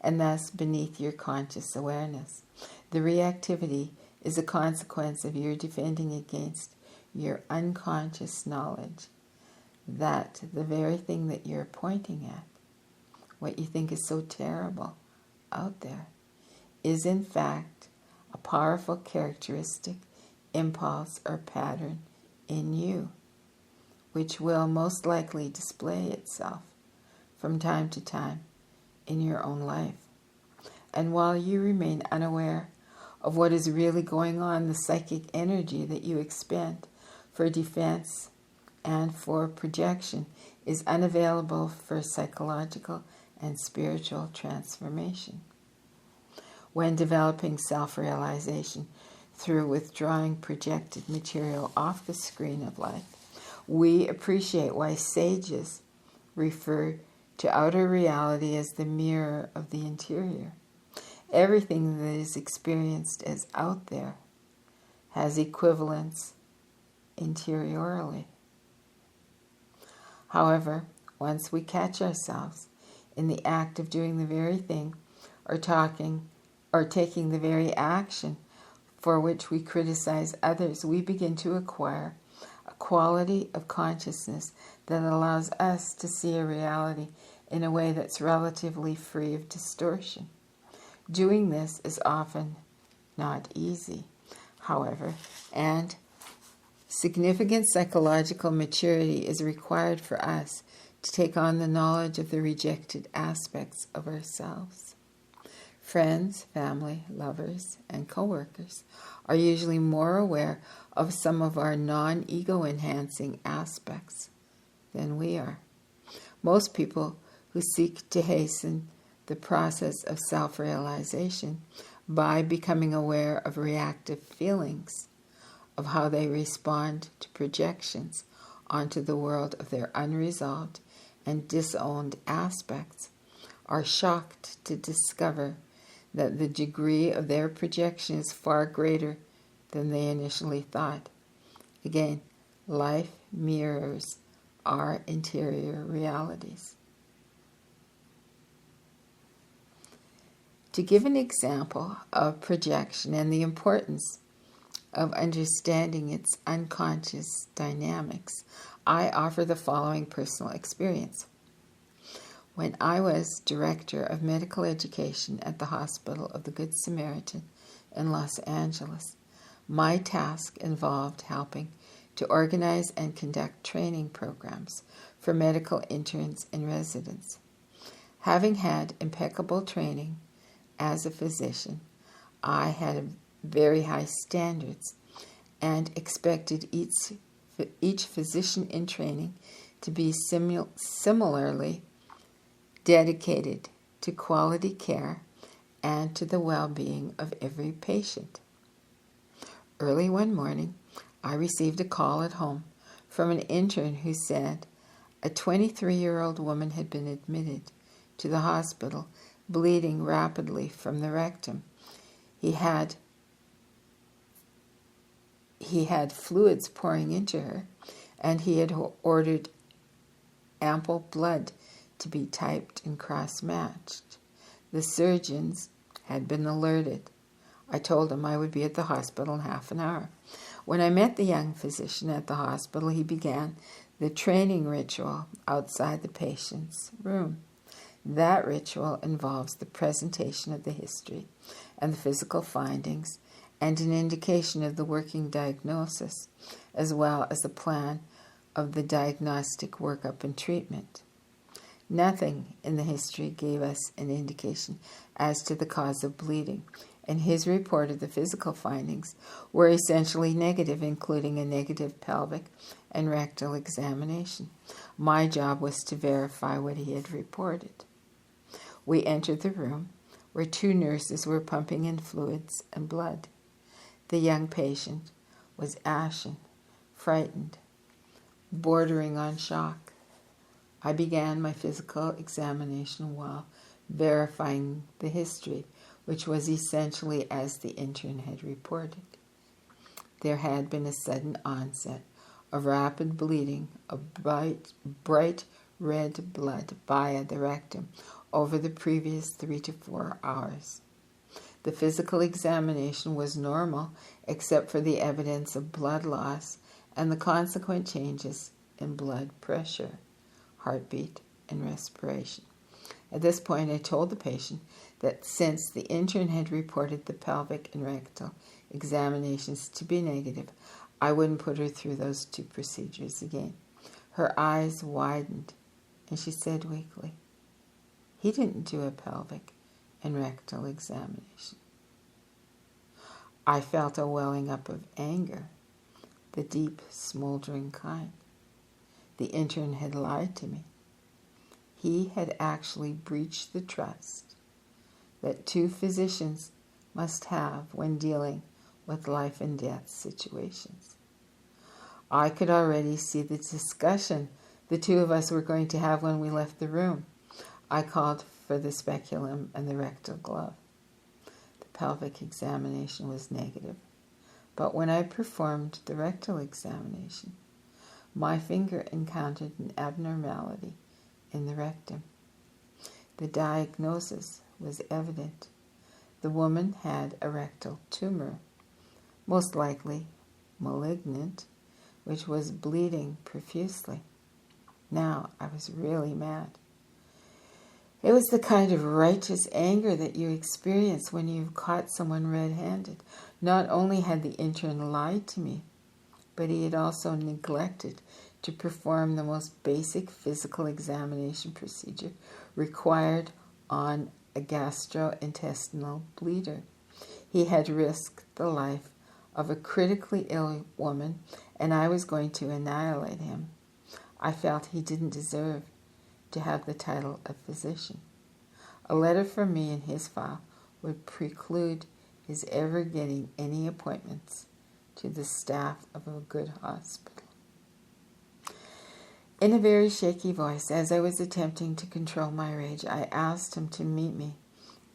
Speaker 1: and thus beneath your conscious awareness. The reactivity is a consequence of your defending against your unconscious knowledge that the very thing that you're pointing at, what you think is so terrible out there, is in fact a powerful characteristic, impulse, or pattern in you, which will most likely display itself from time to time in your own life. And while you remain unaware of what is really going on, the psychic energy that you expend for defense and for projection is unavailable for psychological and spiritual transformation. When developing self-realization through withdrawing projected material off the screen of life, we appreciate why sages refer to outer reality as the mirror of the interior. Everything that is experienced as out there has equivalence interiorly. However, once we catch ourselves in the act of doing the very thing or taking the very action for which we criticize others, we begin to acquire a quality of consciousness that allows us to see a reality in a way that's relatively free of distortion. Doing this is often not easy, however, and significant psychological maturity is required for us to take on the knowledge of the rejected aspects of ourselves. Friends, family, lovers, and co-workers are usually more aware of some of our non-ego enhancing aspects than we are. Most people who seek to hasten the process of self-realization by becoming aware of reactive feelings, of how they respond to projections onto the world of their unresolved and disowned aspects, are shocked to discover that the degree of their projection is far greater than they initially thought. Again, life mirrors our interior realities. To give an example of projection and the importance of understanding its unconscious dynamics, I offer the following personal experience. When I was Director of Medical Education at the Hospital of the Good Samaritan in Los Angeles, my task involved helping to organize and conduct training programs for medical interns and residents. Having had impeccable training as a physician, I had very high standards and expected each physician in training to be similarly dedicated to quality care and to the well-being of every patient. Early one morning, I received a call at home from an intern who said a 23-year-old woman had been admitted to the hospital bleeding rapidly from the rectum. He had fluids pouring into her, and he had ordered ample blood to be typed and cross-matched. The surgeons had been alerted. I told him I would be at the hospital in half an hour. When I met the young physician at the hospital, he began the training ritual outside the patient's room. That ritual involves the presentation of the history and the physical findings and an indication of the working diagnosis, as well as a plan of the diagnostic workup and treatment. Nothing in the history gave us an indication as to the cause of bleeding, and his report of the physical findings were essentially negative, including a negative pelvic and rectal examination. My job was to verify what he had reported. We entered the room where two nurses were pumping in fluids and blood. The young patient was ashen, frightened, bordering on shock. I began my physical examination while verifying the history, which was essentially as the intern had reported. There had been a sudden onset of rapid bleeding of bright red blood via the rectum over the previous 3 to 4 hours. The physical examination was normal except for the evidence of blood loss and the consequent changes in blood pressure, heartbeat, and respiration. At this point, I told the patient that since the intern had reported the pelvic and rectal examinations to be negative, I wouldn't put her through those 2 procedures again. Her eyes widened, and she said weakly, "He didn't do a pelvic and rectal examination." I felt a welling up of anger, the deep, smoldering kind. The intern had lied to me. He had actually breached the trust that 2 physicians must have when dealing with life and death situations. I could already see the discussion the 2 of us were going to have when we left the room. I called for the speculum and the rectal glove. The pelvic examination was negative, but when I performed the rectal examination, my finger encountered an abnormality in the rectum. The diagnosis was evident. The woman had a rectal tumor, most likely malignant, which was bleeding profusely. Now I was really mad. It was the kind of righteous anger that you experience when you've caught someone red-handed. Not only had the intern lied to me, but he had also neglected to perform the most basic physical examination procedure required on a gastrointestinal bleeder. He had risked the life of a critically ill woman, and I was going to annihilate him. I felt he didn't deserve to have the title of physician. A letter from me in his file would preclude his ever getting any appointments to the staff of a good hospital. In a very shaky voice, as I was attempting to control my rage, I asked him to meet me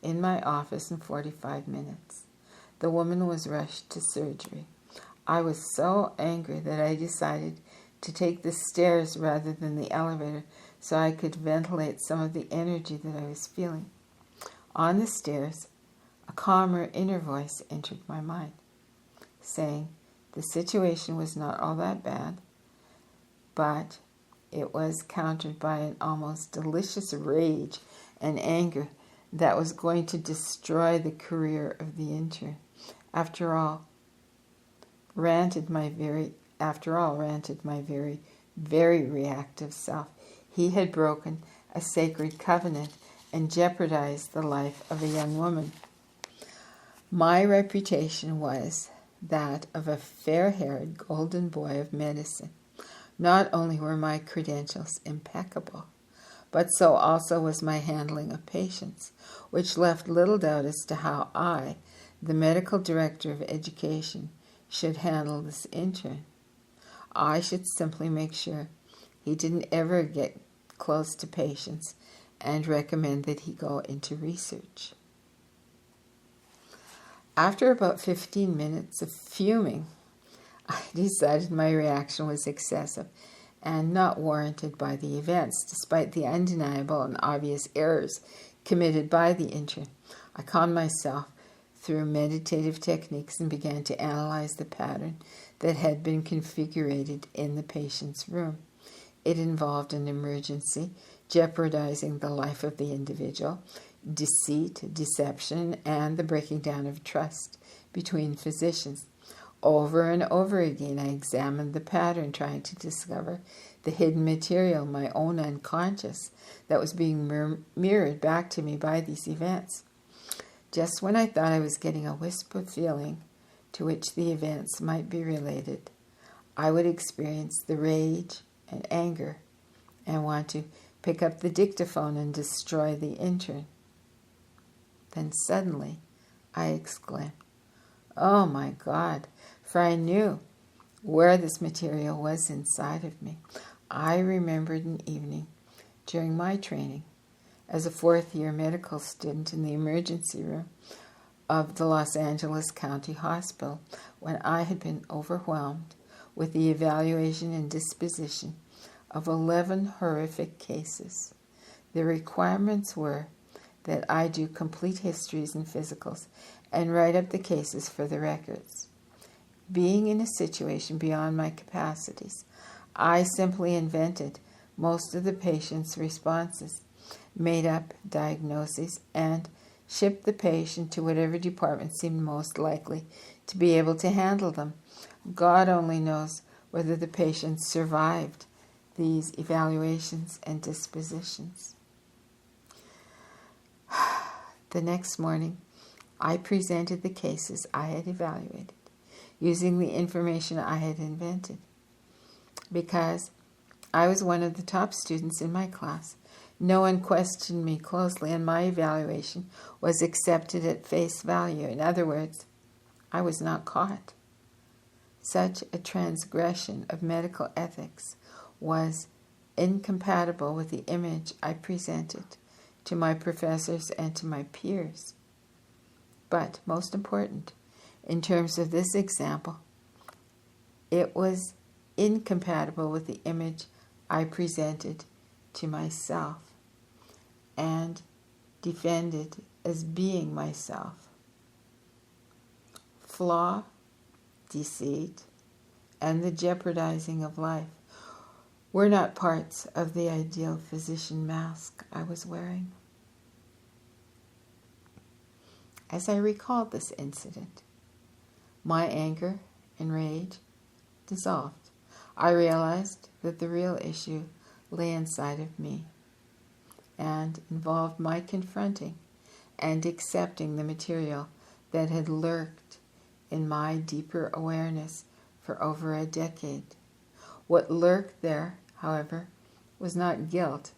Speaker 1: in my office in 45 minutes. The woman was rushed to surgery. I was so angry that I decided to take the stairs rather than the elevator so I could ventilate some of the energy that I was feeling. On the stairs, a calmer inner voice entered my mind, saying the situation was not all that bad, but it was countered by an almost delicious rage and anger that was going to destroy the career of the intern. After all, ranted my very, very reactive self. He had broken a sacred covenant and jeopardized the life of a young woman. My reputation was that of a fair-haired golden boy of medicine. Not only were my credentials impeccable, but so also was my handling of patients, which left little doubt as to how I, the medical director of education, should handle this intern. I should simply make sure he didn't ever get close to patients and recommend that he go into research. After about 15 minutes of fuming, I decided my reaction was excessive and not warranted by the events, despite the undeniable and obvious errors committed by the intern. I calmed myself through meditative techniques and began to analyze the pattern that had been configured in the patient's room. It involved an emergency, jeopardizing the life of the individual, deceit, deception, and the breaking down of trust between physicians. Over and over again, I examined the pattern, trying to discover the hidden material, my own unconscious, that was being mirrored back to me by these events. Just when I thought I was getting a wisp of feeling to which the events might be related, I would experience the rage and anger and want to pick up the dictaphone and destroy the intern. Then suddenly I exclaimed, "Oh my God," for I knew where this material was inside of me. I remembered an evening during my training as a fourth-year medical student in the emergency room of the Los Angeles County Hospital when I had been overwhelmed with the evaluation and disposition of 11 horrific cases. The requirements were that I do complete histories and physicals and write up the cases for the records. Being in a situation beyond my capacities, I simply invented most of the patient's responses, made up diagnoses, and shipped the patient to whatever department seemed most likely to be able to handle them. God only knows whether the patient survived these evaluations and dispositions. The next morning, I presented the cases I had evaluated, using the information I had invented. Because I was one of the top students in my class, no one questioned me closely, and my evaluation was accepted at face value. In other words, I was not caught. Such a transgression of medical ethics was incompatible with the image I presented to my professors and to my peers. But most important, in terms of this example, it was incompatible with the image I presented to myself and defended as being myself. Flaw, deceit, and the jeopardizing of life were not parts of the ideal physician mask I was wearing. As I recalled this incident, my anger and rage dissolved. I realized that the real issue lay inside of me and involved my confronting and accepting the material that had lurked in my deeper awareness for over a decade. What lurked there, however, was not guilt.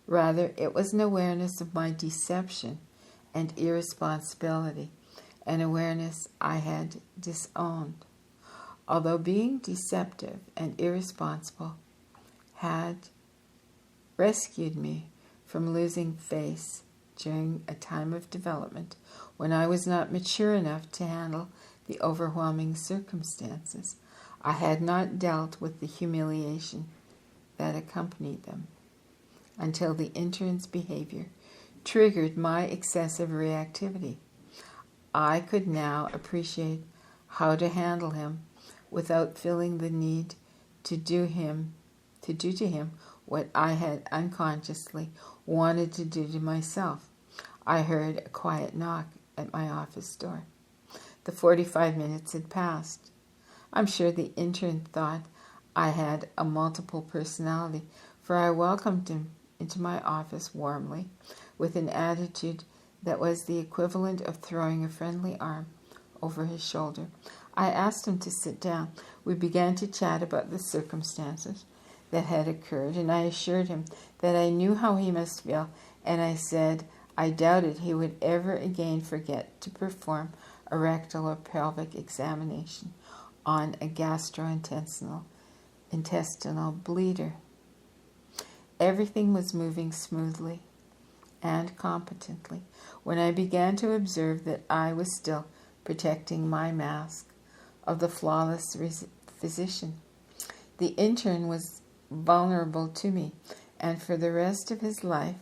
Speaker 1: Rather, it was an awareness of my deception and irresponsibility, an awareness I had disowned. Although being deceptive and irresponsible had rescued me from losing face during a time of development when I was not mature enough to handle the overwhelming circumstances, I had not dealt with the humiliation that accompanied them until the intern's behavior triggered my excessive reactivity. I could now appreciate how to handle him without feeling the need to do to him what I had unconsciously wanted to do to myself. I heard a quiet knock at my office door. The 45 minutes had passed. I'm sure the intern thought I had a multiple personality, for I welcomed him into my office warmly, with an attitude that was the equivalent of throwing a friendly arm over his shoulder. I asked him to sit down. We began to chat about the circumstances that had occurred, and I assured him that I knew how he must feel, and I said I doubted he would ever again forget to perform a rectal or pelvic examination on a gastrointestinal bleeder. Everything was moving smoothly and competently when I began to observe that I was still protecting my mask of the flawless physician. The intern was vulnerable to me, and for the rest of his life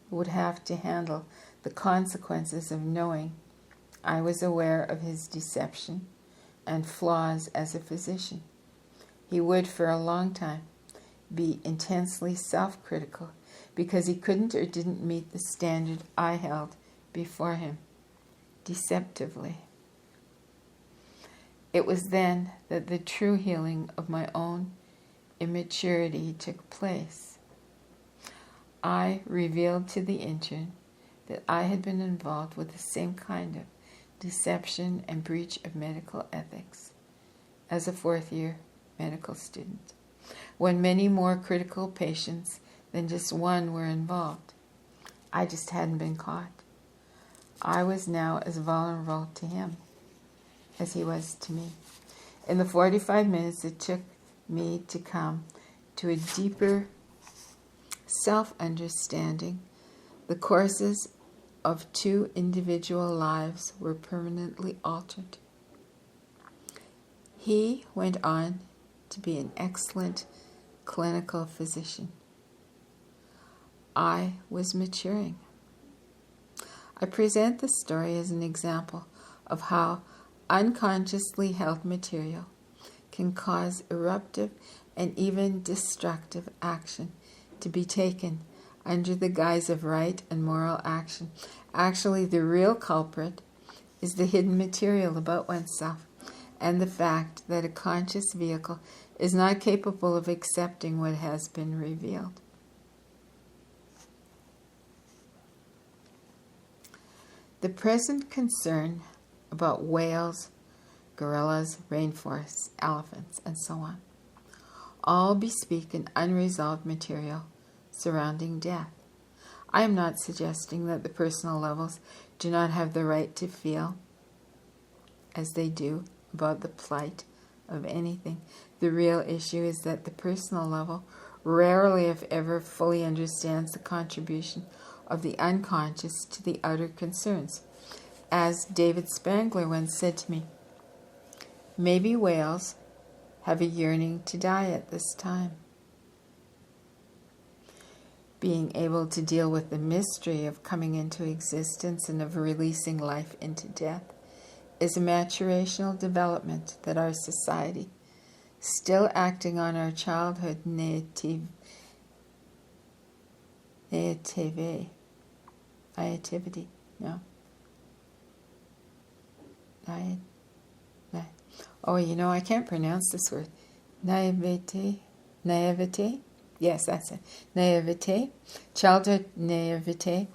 Speaker 1: would have to handle the consequences of knowing I was aware of his deception and flaws as a physician. He would, for a long time, be intensely self-critical because he couldn't or didn't meet the standard I held before him, deceptively. It was then that the true healing of my own immaturity took place. I revealed to the intern that I had been involved with the same kind of deception and breach of medical ethics as a fourth-year medical student, when many more critical patients than just one were involved. I just hadn't been caught. I was now as vulnerable to him as he was to me. In the 45 minutes it took me to come to a deeper self-understanding, the courses of two individual lives were permanently altered. He went on to be an excellent clinical physician. I was maturing. I present this story as an example of how unconsciously held material can cause eruptive and even destructive action to be taken under the guise of right and moral action. Actually, the real culprit is the hidden material about oneself and the fact that a conscious vehicle is not capable of accepting what has been revealed. The present concern about whales, gorillas, rainforests, elephants, and so on all bespeak an unresolved material surrounding death. I am not suggesting that the personal levels do not have the right to feel as they do about the plight of anything. The real issue is that the personal level rarely, if ever, fully understands the contribution of the unconscious to the outer concerns. As David Spangler once said to me, maybe whales have a yearning to die at this time. being able to deal with the mystery of coming into existence and of releasing life into death is a maturational development that our society, still acting on our childhood naivety, no. Oh, I can't pronounce this word. Naivete? Yes, that's it. Naivete. Childhood naivete.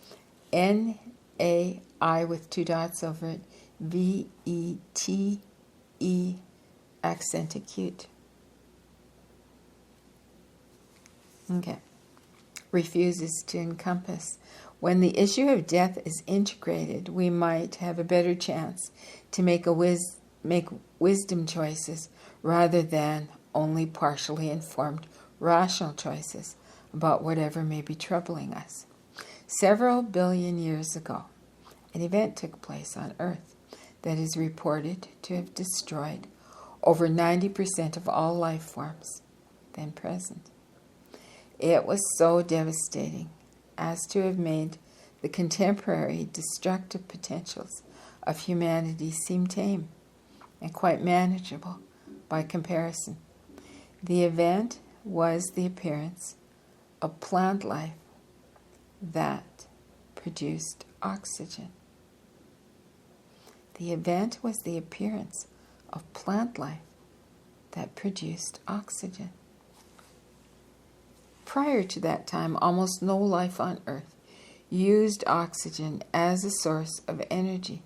Speaker 1: N-A-I with 2 dots over it. V-E-T-E accent acute. Okay. Refuses to encompass. When the issue of death is integrated, we might have a better chance to make wisdom choices rather than only partially informed rational choices about whatever may be troubling us. Several billion years ago, an event took place on Earth that is reported to have destroyed over 90% of all life forms then present. It was so devastating as to have made the contemporary destructive potentials of humanity seem tame and quite manageable by comparison. The event was the appearance of plant life that produced oxygen. The event was the appearance of plant life that produced oxygen. Prior to that time, almost no life on Earth used oxygen as a source of energy.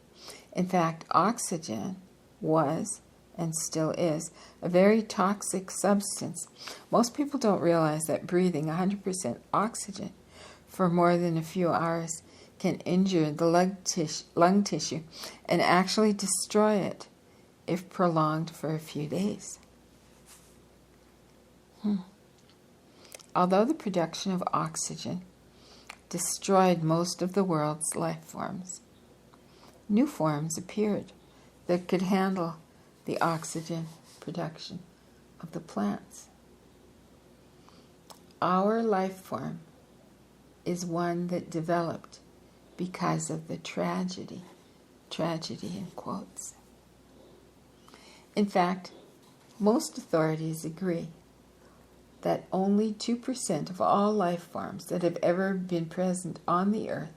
Speaker 1: In fact, oxygen was, and still is, a very toxic substance. Most people don't realize that breathing 100% oxygen for more than a few hours can injure the lung tissue and actually destroy it if prolonged for a few days. Although the production of oxygen destroyed most of the world's life forms, new forms appeared that could handle the oxygen production of the plants. Our life form is one that developed because of the tragedy in quotes. In fact, most authorities agree that only 2% of all life forms that have ever been present on the Earth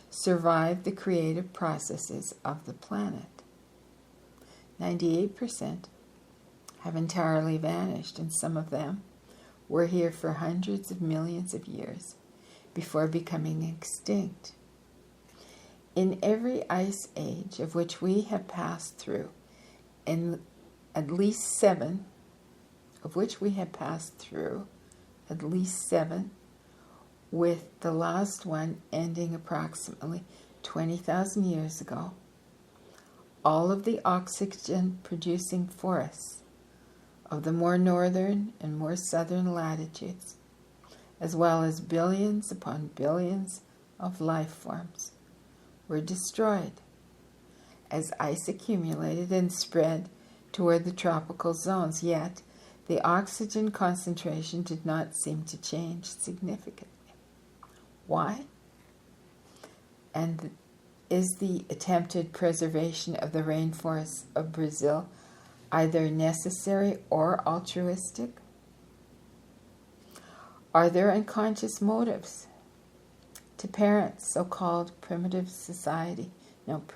Speaker 1: survived the creative processes of the planet. 98% have entirely vanished, and some of them were here for hundreds of millions of years before becoming extinct. In every ice age of which we have passed through, in at least 7, with the last one ending approximately 20,000 years ago, all of the oxygen-producing forests of the more northern and more southern latitudes, as well as billions upon billions of life forms, were destroyed as ice accumulated and spread toward the tropical zones, yet the oxygen concentration did not seem to change significantly. Why? And is the attempted preservation of the rainforests of Brazil either necessary or altruistic? Are there unconscious motives to parent so-called primitive society? Let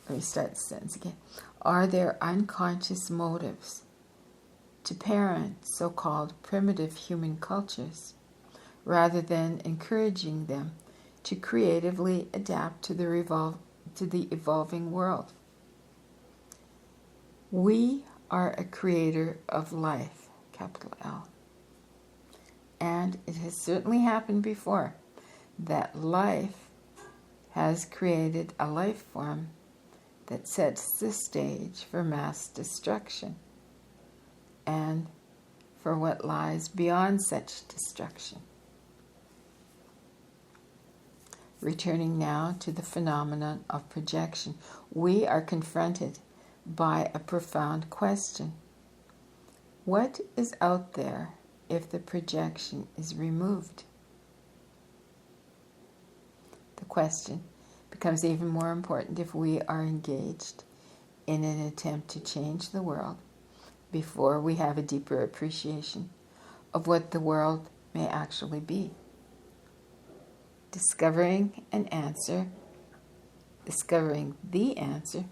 Speaker 1: me start the sentence again. Are there unconscious motives to parent so-called primitive human cultures rather than encouraging them to creatively adapt to the evolving world? We are a creator of life, capital L. And it has certainly happened before that life has created a life form that sets the stage for mass destruction and for what lies beyond such destruction. Returning now to the phenomenon of projection, we are confronted by a profound question. What is out there if the projection is removed? question becomes even more important if we are engaged in an attempt to change the world before we have a deeper appreciation of what the world may actually be. Discovering the answer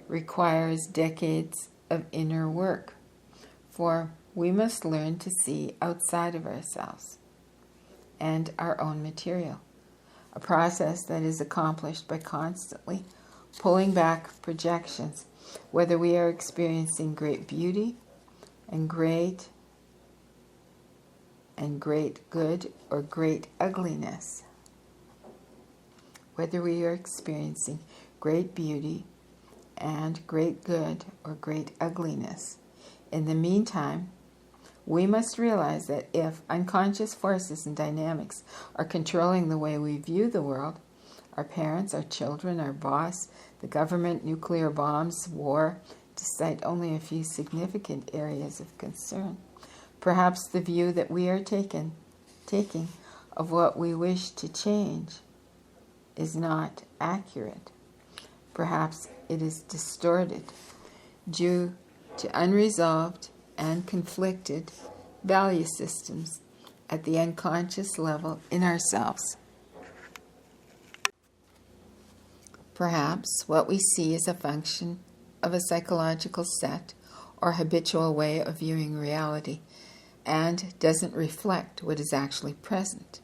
Speaker 1: requires decades of inner work, for we must learn to see outside of ourselves and our own material, a process that is accomplished by constantly pulling back projections, whether we are experiencing great beauty and great good or great ugliness. Whether we are experiencing great beauty and great good or great ugliness. In the meantime, we must realize that if unconscious forces and dynamics are controlling the way we view the world, our parents, our children, our boss, the government, nuclear bombs, war, to cite only a few significant areas of concern, perhaps the view that we are taking of what we wish to change is not accurate. Perhaps it is distorted due to unresolved and conflicted value systems at the unconscious level in ourselves. Perhaps what we see is a function of a psychological set or habitual way of viewing reality and doesn't reflect what is actually present.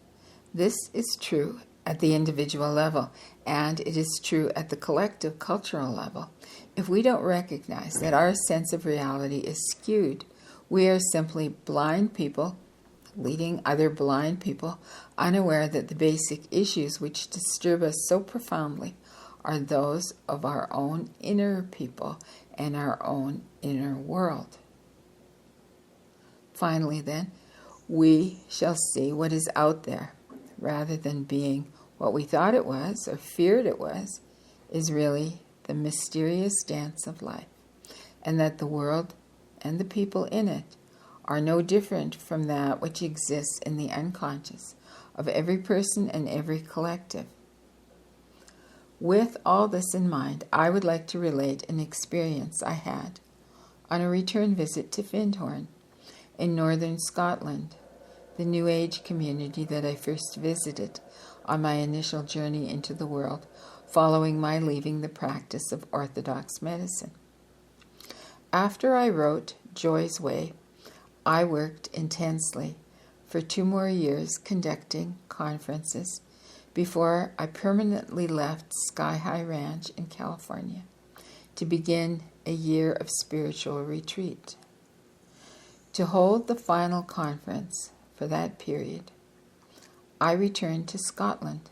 Speaker 1: This is true at the individual level, and it is true at the collective cultural level. If we don't recognize that our sense of reality is skewed, we are simply blind people leading other blind people, unaware that the basic issues which disturb us so profoundly are those of our own inner people and our own inner world. Finally, then, we shall see what is out there, rather than being what we thought it was or feared it was, is really the mysterious dance of life, and that the world and the people in it are no different from that which exists in the unconscious of every person and every collective. With all this in mind, I would like to relate an experience I had on a return visit to Findhorn in northern Scotland, the New Age community that I first visited on my initial journey into the world following my leaving the practice of orthodox medicine. After I wrote Joy's Way, I worked intensely for 2 more years conducting conferences before I permanently left Sky High Ranch in California to begin a year of spiritual retreat. To hold the final conference for that period, I returned to Scotland,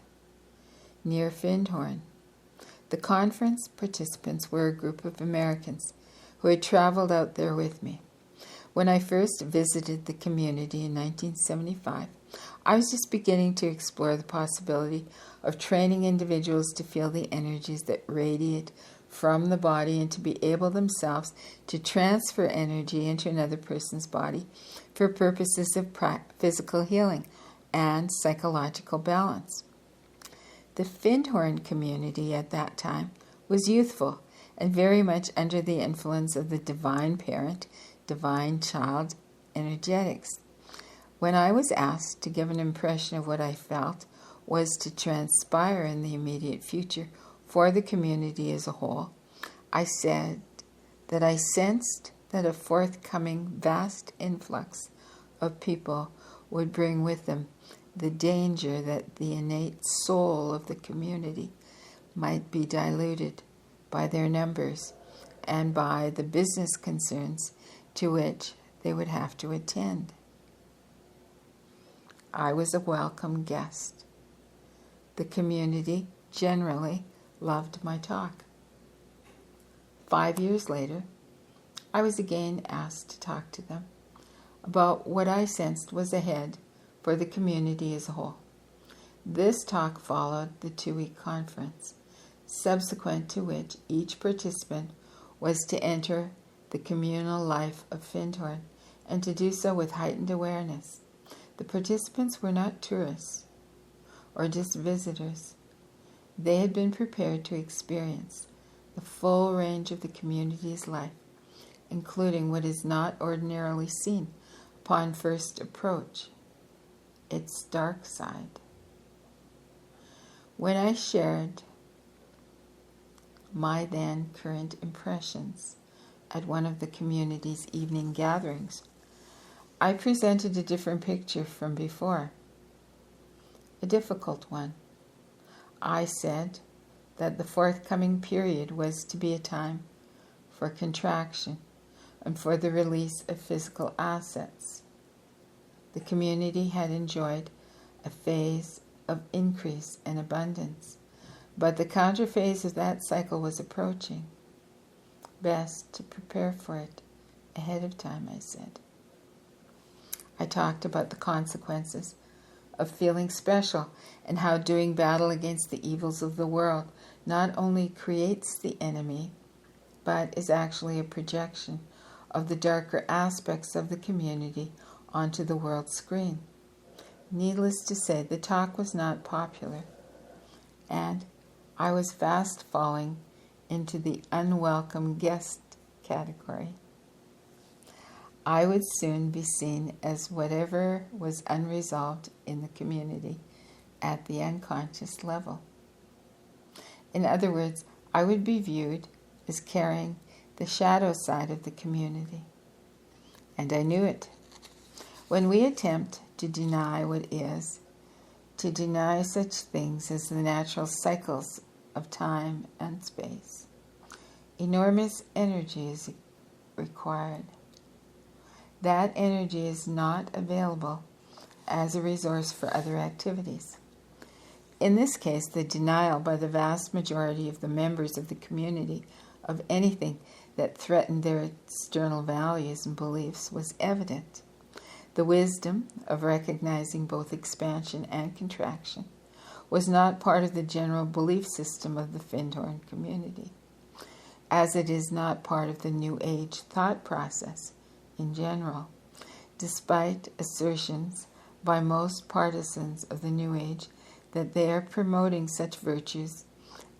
Speaker 1: near Findhorn. The conference participants were a group of Americans who had traveled out there with me. When I first visited the community in 1975, I was just beginning to explore the possibility of training individuals to feel the energies that radiate from the body and to be able themselves to transfer energy into another person's body for purposes of physical healing and psychological balance. The Findhorn community at that time was youthful and very much under the influence of the divine parent, divine child energetics. When I was asked to give an impression of what I felt was to transpire in the immediate future for the community as a whole, I said that I sensed that a forthcoming vast influx of people would bring with them the danger that the innate soul of the community might be diluted by their numbers and by the business concerns to which they would have to attend. I was a welcome guest. The community generally loved my talk. 5 years later, I was again asked to talk to them about what I sensed was ahead for the community as a whole. This talk followed the 2-week conference, subsequent to which each participant was to enter the communal life of Findhorn and to do so with heightened awareness. The participants were not tourists or just visitors. They had been prepared to experience the full range of the community's life, including what is not ordinarily seen upon first approach, its dark side. When I shared my then current impressions at one of the community's evening gatherings, I presented a different picture from before, a difficult one. I said that the forthcoming period was to be a time for contraction and for the release of physical assets. The community had enjoyed a phase of increase and abundance, but the counter phase of that cycle was approaching. Best to prepare for it ahead of time, I said. I talked about the consequences of feeling special and how doing battle against the evils of the world not only creates the enemy, but is actually a projection of the darker aspects of the community onto the world screen. Needless to say, the talk was not popular, and I was fast falling into the unwelcome guest category. I would soon be seen as whatever was unresolved in the community at the unconscious level. In other words, I would be viewed as carrying the shadow side of the community. And I knew it. When we attempt to deny what is, to deny such things as the natural cycles of time and space, enormous energy is required. That energy is not available as a resource for other activities. In this case, the denial by the vast majority of the members of the community of anything that threatened their external values and beliefs was evident. The wisdom of recognizing both expansion and contraction was not part of the general belief system of the Findhorn community, as it is not part of the New Age thought process in general, despite assertions by most partisans of the New Age that they are promoting such virtues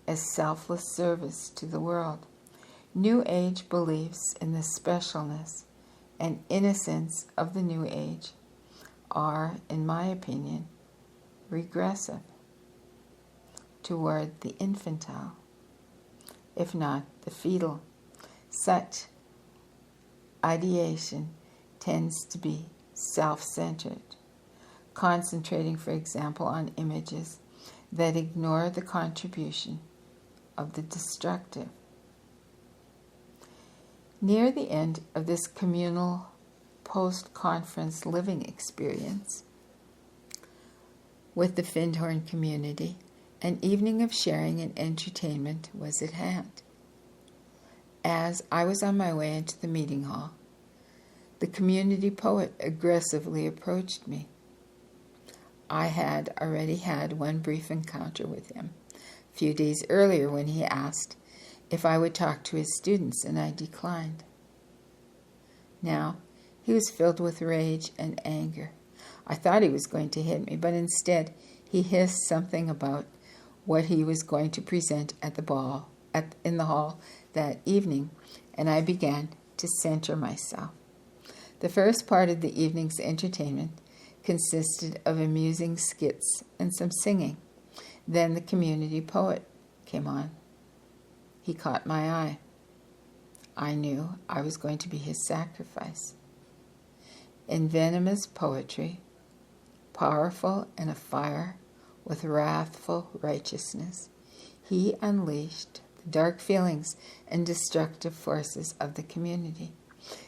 Speaker 1: as selfless service to the world. New Age beliefs in the specialness and innocence of the New Age are, in my opinion, regressive toward the infantile, if not the fetal. Such ideation tends to be self-centered, concentrating, for example, on images that ignore the contribution of the destructive. Near the end of this communal post-conference living experience with the Findhorn community, an evening of sharing and entertainment was at hand. As I was on my way into the meeting hall, the community poet aggressively approached me. I had already had one brief encounter with him a few days earlier when he asked if I would talk to his students, and I declined. Now, he was filled with rage and anger. I thought he was going to hit me, but instead he hissed something about what he was going to present at the ball, in the hall that evening, and I began to center myself. The first part of the evening's entertainment consisted of amusing skits and some singing. Then the community poet came on. He caught my eye. I knew I was going to be his sacrifice. In venomous poetry, powerful and afire with wrathful righteousness, he unleashed the dark feelings and destructive forces of the community.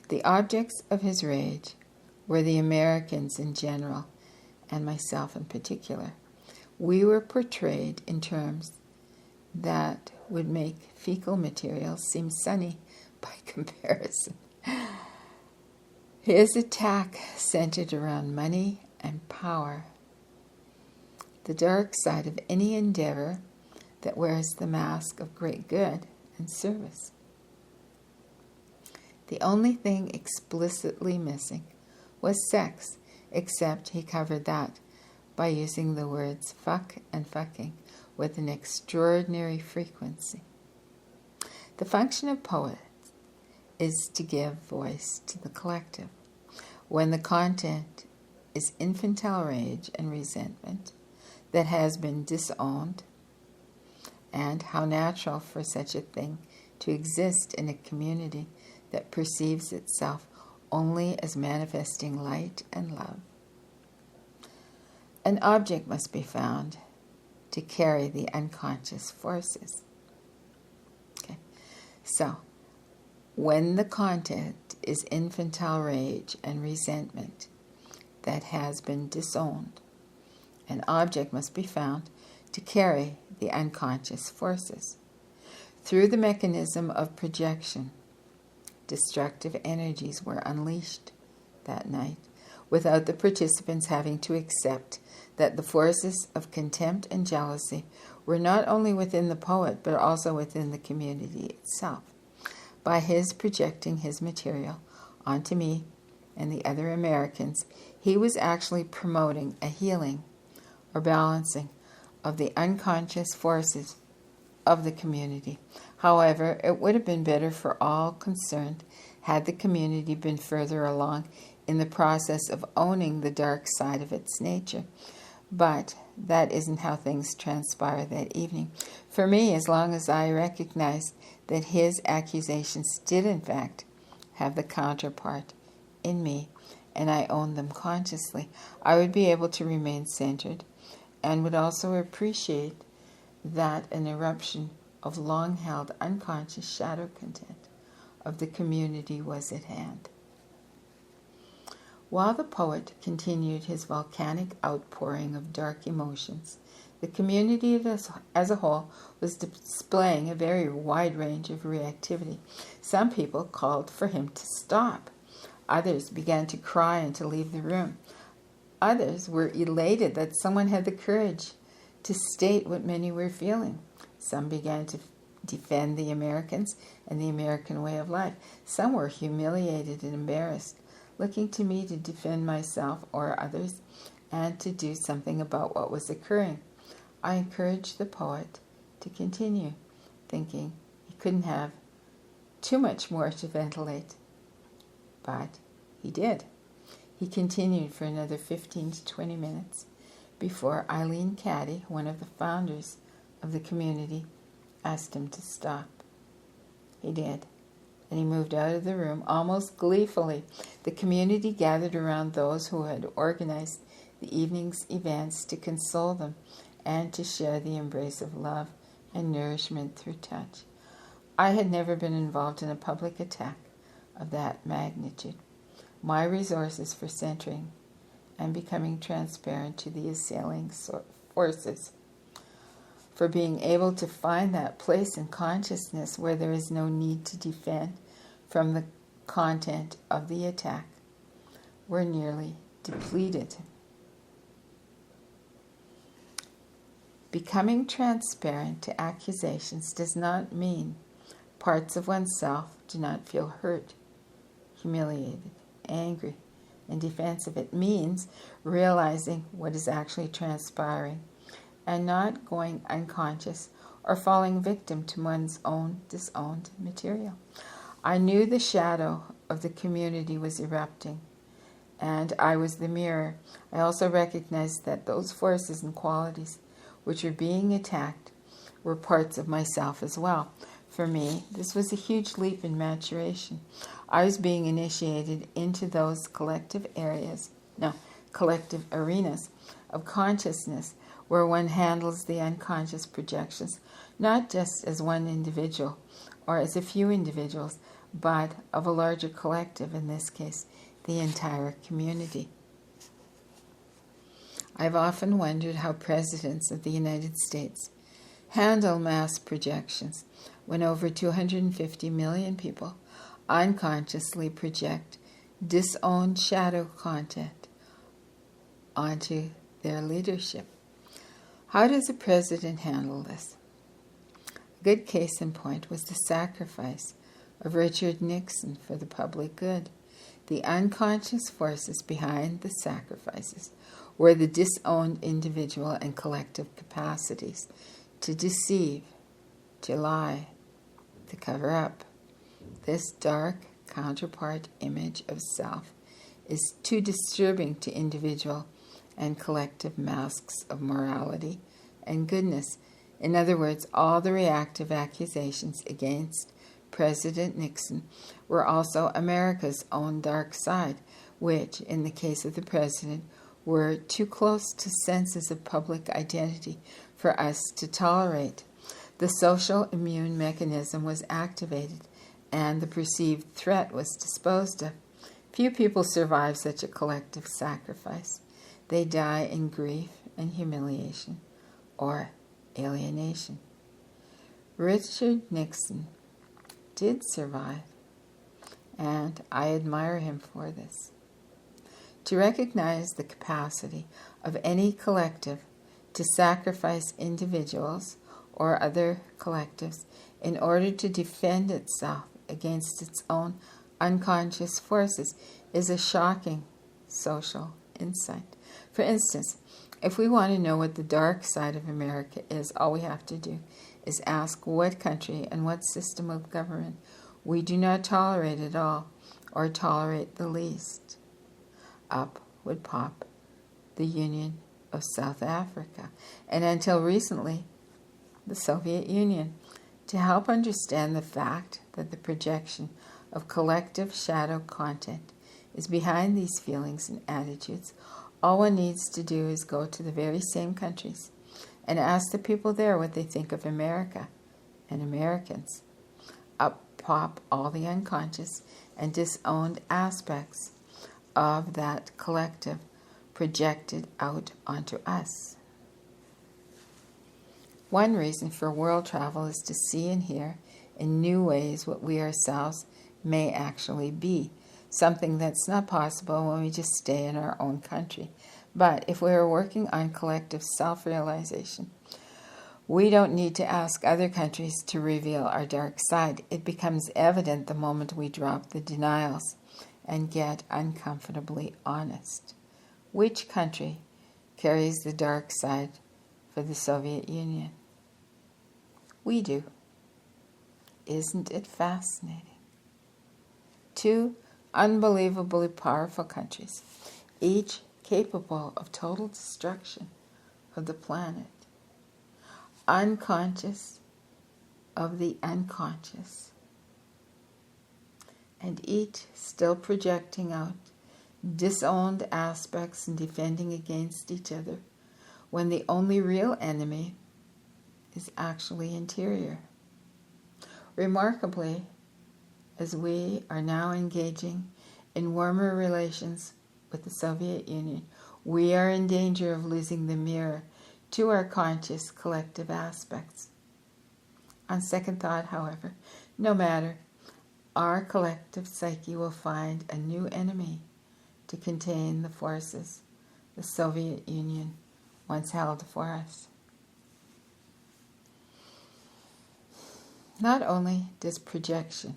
Speaker 1: The objects of his rage were the Americans in general, and myself in particular. We were portrayed in terms that would make fecal material seem sunny by comparison. His attack centered around money and power, the dark side of any endeavor that wears the mask of great good and service. The only thing explicitly missing was sex, except he covered that by using the words fuck and fucking with an extraordinary frequency. The function of poets is to give voice to the collective. When the content is infantile rage and resentment that has been disowned, and how natural for such a thing to exist in a community that perceives itself only as manifesting light and love. An object must be found to carry the unconscious forces. Okay. So, when the content is infantile rage and resentment that has been disowned, an object must be found to carry the unconscious forces. Through the mechanism of projection, destructive energies were unleashed that night, without the participants having to accept that the forces of contempt and jealousy were not only within the poet, but also within the community itself. By his projecting his material onto me and the other Americans, he was actually promoting a healing or balancing of the unconscious forces of the community. However, it would have been better for all concerned had the community been further along in the process of owning the dark side of its nature. But that isn't how things transpire that evening. For me, as long as I recognized that his accusations did in fact have the counterpart in me, and I owned them consciously, I would be able to remain centered and would also appreciate that an eruption of long-held unconscious shadow content of the community was at hand. While the poet continued his volcanic outpouring of dark emotions, the community as a whole was displaying a very wide range of reactivity. Some people called for him to stop. Others began to cry and to leave the room. Others were elated that someone had the courage to state what many were feeling. Some began to defend the Americans and the American way of life. Some were humiliated and embarrassed, looking to me to defend myself or others and to do something about what was occurring. I encouraged the poet to continue, thinking he couldn't have too much more to ventilate. But he did. He continued for another 15 to 20 minutes before Eileen Caddy, one of the founders of the community, asked him to stop. He did, and he moved out of the room almost gleefully. The community gathered around those who had organized the evening's events to console them and to share the embrace of love and nourishment through touch. I had never been involved in a public attack of that magnitude. My resources for centering and becoming transparent to the assailing forces, for being able to find that place in consciousness where there is no need to defend from the content of the attack, were nearly depleted. Becoming transparent to accusations does not mean parts of oneself do not feel hurt, humiliated, angry, and defensive. It means realizing what is actually transpiring and not going unconscious or falling victim to one's own disowned material. I knew the shadow of the community was erupting, and I was the mirror. I also recognized that those forces and qualities which were being attacked were parts of myself as well. For me, this was a huge leap in maturation. I was being initiated into those collective arenas of consciousness where one handles the unconscious projections, not just as one individual or as a few individuals, but of a larger collective, in this case, the entire community. I've often wondered how presidents of the United States handle mass projections when over 250 million people unconsciously project disowned shadow content onto their leadership. How does a president handle this? A good case in point was the sacrifice of Richard Nixon for the public good. The unconscious forces behind the sacrifices were the disowned individual and collective capacities to deceive, to lie, to cover up. This dark counterpart image of self is too disturbing to individual and collective masks of morality and goodness. In other words, all the reactive accusations against President Nixon were also America's own dark side, which, in the case of the president, were too close to senses of public identity for us to tolerate. The social immune mechanism was activated, and the perceived threat was disposed of. Few people survive such a collective sacrifice. They die in grief and humiliation, or alienation. Richard Nixon did survive, and I admire him for this. To recognize the capacity of any collective to sacrifice individuals or other collectives in order to defend itself against its own unconscious forces is a shocking social insight. For instance, if we want to know what the dark side of America is, all we have to do is ask what country and what system of government we do not tolerate at all or tolerate the least. Up would pop the Union of South Africa, and until recently, the Soviet Union. To help understand the fact that the projection of collective shadow content is behind these feelings and attitudes, all one needs to do is go to the very same countries and ask the people there what they think of America and Americans. Up pop all the unconscious and disowned aspects of that collective projected out onto us. One reason for world travel is to see and hear in new ways what we ourselves may actually be, something that's not possible when we just stay in our own country. But if we are working on collective self-realization, we don't need to ask other countries to reveal our dark side. It becomes evident the moment we drop the denials and get uncomfortably honest. Which country carries the dark side for the Soviet Union? We do. Isn't it fascinating? Two unbelievably powerful countries, each capable of total destruction of the planet, unconscious of the unconscious, and each still projecting out disowned aspects and defending against each other when the only real enemy is actually interior. Remarkably, as we are now engaging in warmer relations with the Soviet Union, we are in danger of losing the mirror to our conscious collective aspects. On second thought, however, no matter, our collective psyche will find a new enemy to contain the forces the Soviet Union once held for us. Not only does projection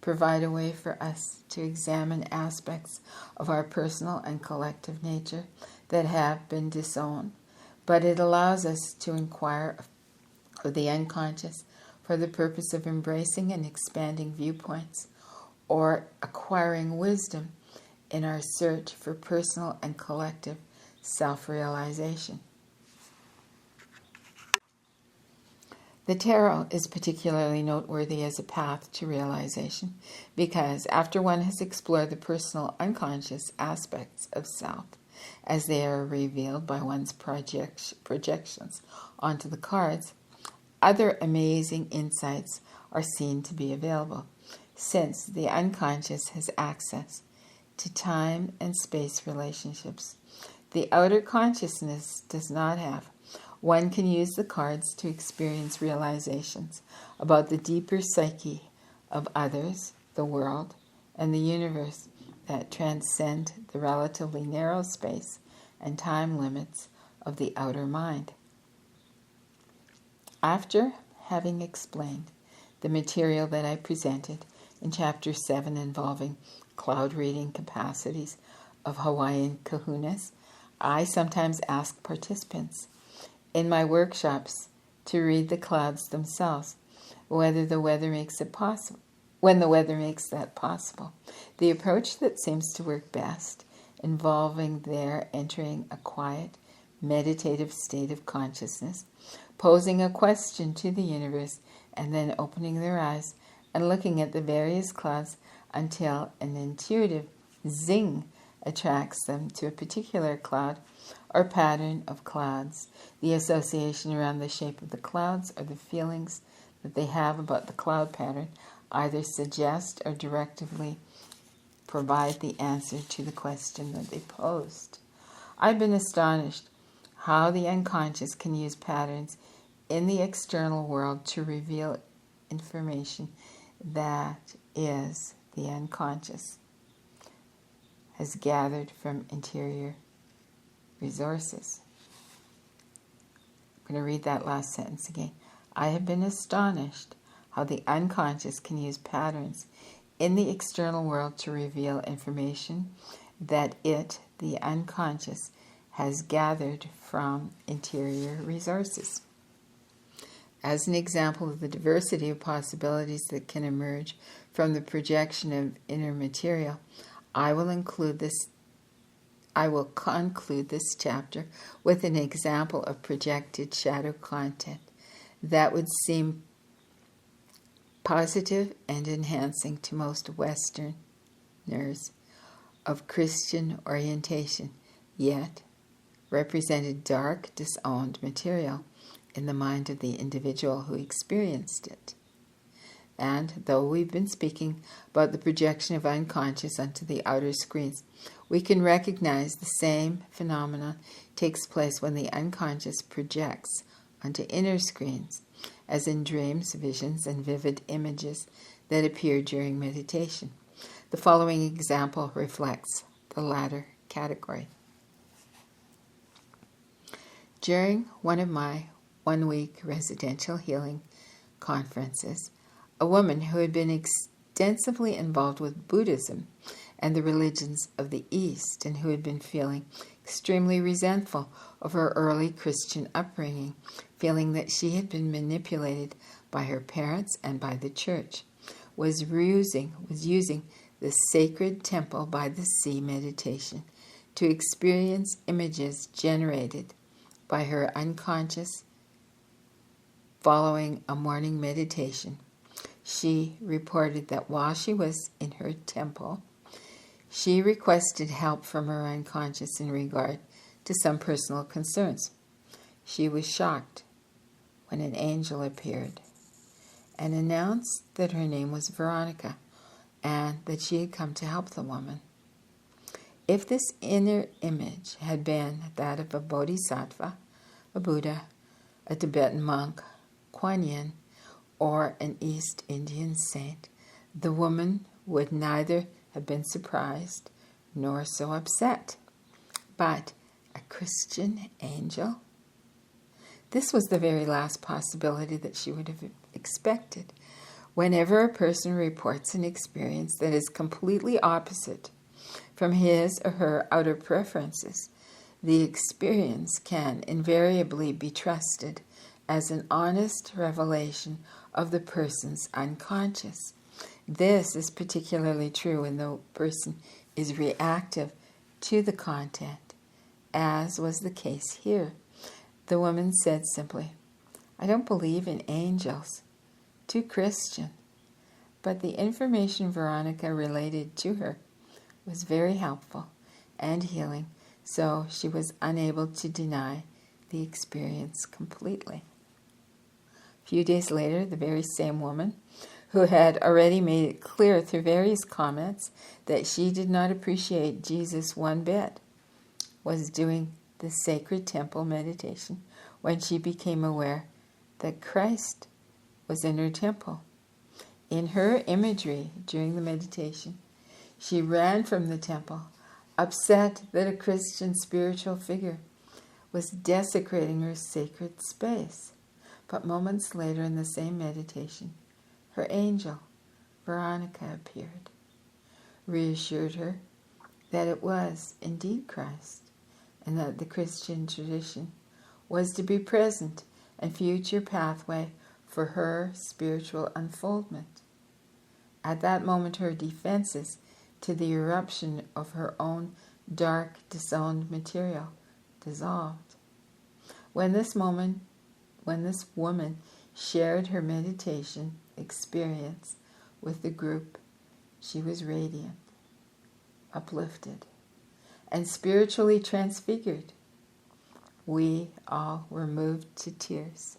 Speaker 1: provide a way for us to examine aspects of our personal and collective nature that have been disowned, but it allows us to inquire of the unconscious for the purpose of embracing and expanding viewpoints or acquiring wisdom in our search for personal and collective self-realization. The tarot is particularly noteworthy as a path to realization because after one has explored the personal unconscious aspects of self as they are revealed by one's projections onto the cards, other amazing insights are seen to be available, since the unconscious has access to time and space relationships the outer consciousness does not have. One can use the cards to experience realizations about the deeper psyche of others, the world, and the universe that transcend the relatively narrow space and time limits of the outer mind. After having explained the material that I presented in Chapter 7 involving cloud reading capacities of Hawaiian kahunas, I sometimes ask participants in my workshops to read the clouds themselves, when the weather makes that possible. The approach that seems to work best, involving their entering a quiet, meditative state of consciousness, posing a question to the universe, and then opening their eyes and looking at the various clouds until an intuitive zing attracts them to a particular cloud or pattern of clouds. The association around the shape of the clouds or the feelings that they have about the cloud pattern either suggest or directly provide the answer to the question that they posed. I've been astonished how the unconscious can use patterns in the external world to reveal information that is the unconscious has gathered from interior resources. I'm going to read that last sentence again. I have been astonished how the unconscious can use patterns in the external world to reveal information that it, the unconscious, has gathered from interior resources. As an example of the diversity of possibilities that can emerge from the projection of inner material, I will conclude this chapter with an example of projected shadow content that would seem positive and enhancing to most Westerners of Christian orientation, yet represented dark, disowned material in the mind of the individual who experienced it. And though we've been speaking about the projection of unconscious onto the outer screens, we can recognize the same phenomenon takes place when the unconscious projects onto inner screens, as in dreams, visions, and vivid images that appear during meditation. The following example reflects the latter category. During one of my one-week residential healing conferences, a woman who had been extensively involved with Buddhism and the religions of the East, and who had been feeling extremely resentful of her early Christian upbringing, feeling that she had been manipulated by her parents and by the church, was using the sacred temple by the sea meditation to experience images generated by her unconscious following a morning meditation. She reported that while she was in her temple, she requested help from her unconscious in regard to some personal concerns. She was shocked when an angel appeared and announced that her name was Veronica and that she had come to help the woman. If this inner image had been that of a bodhisattva, a Buddha, a Tibetan monk, Kuan Yin, or an East Indian saint, the woman would neither have been surprised nor so upset. But a Christian angel? This was the very last possibility that she would have expected. Whenever a person reports an experience that is completely opposite from his or her outer preferences, the experience can invariably be trusted as an honest revelation of the person's unconscious. This is particularly true when the person is reactive to the content, as was the case here. The woman said simply, "I don't believe in angels." Too Christian. But the information Veronica related to her was very helpful and healing, so she was unable to deny the experience completely. A few days later, the very same woman, who had already made it clear through various comments that she did not appreciate Jesus one bit, was doing the sacred temple meditation when she became aware that Christ was in her temple. In her imagery during the meditation, she ran from the temple, upset that a Christian spiritual figure was desecrating her sacred space. But moments later in the same meditation, her angel, Veronica, appeared, reassured her that it was indeed Christ, and that the Christian tradition was to be present and future pathway for her spiritual unfoldment. At that moment, her defenses to the eruption of her own dark, disowned material dissolved. When this woman shared her meditation experience with the group, she was radiant, uplifted, and spiritually transfigured. We all were moved to tears.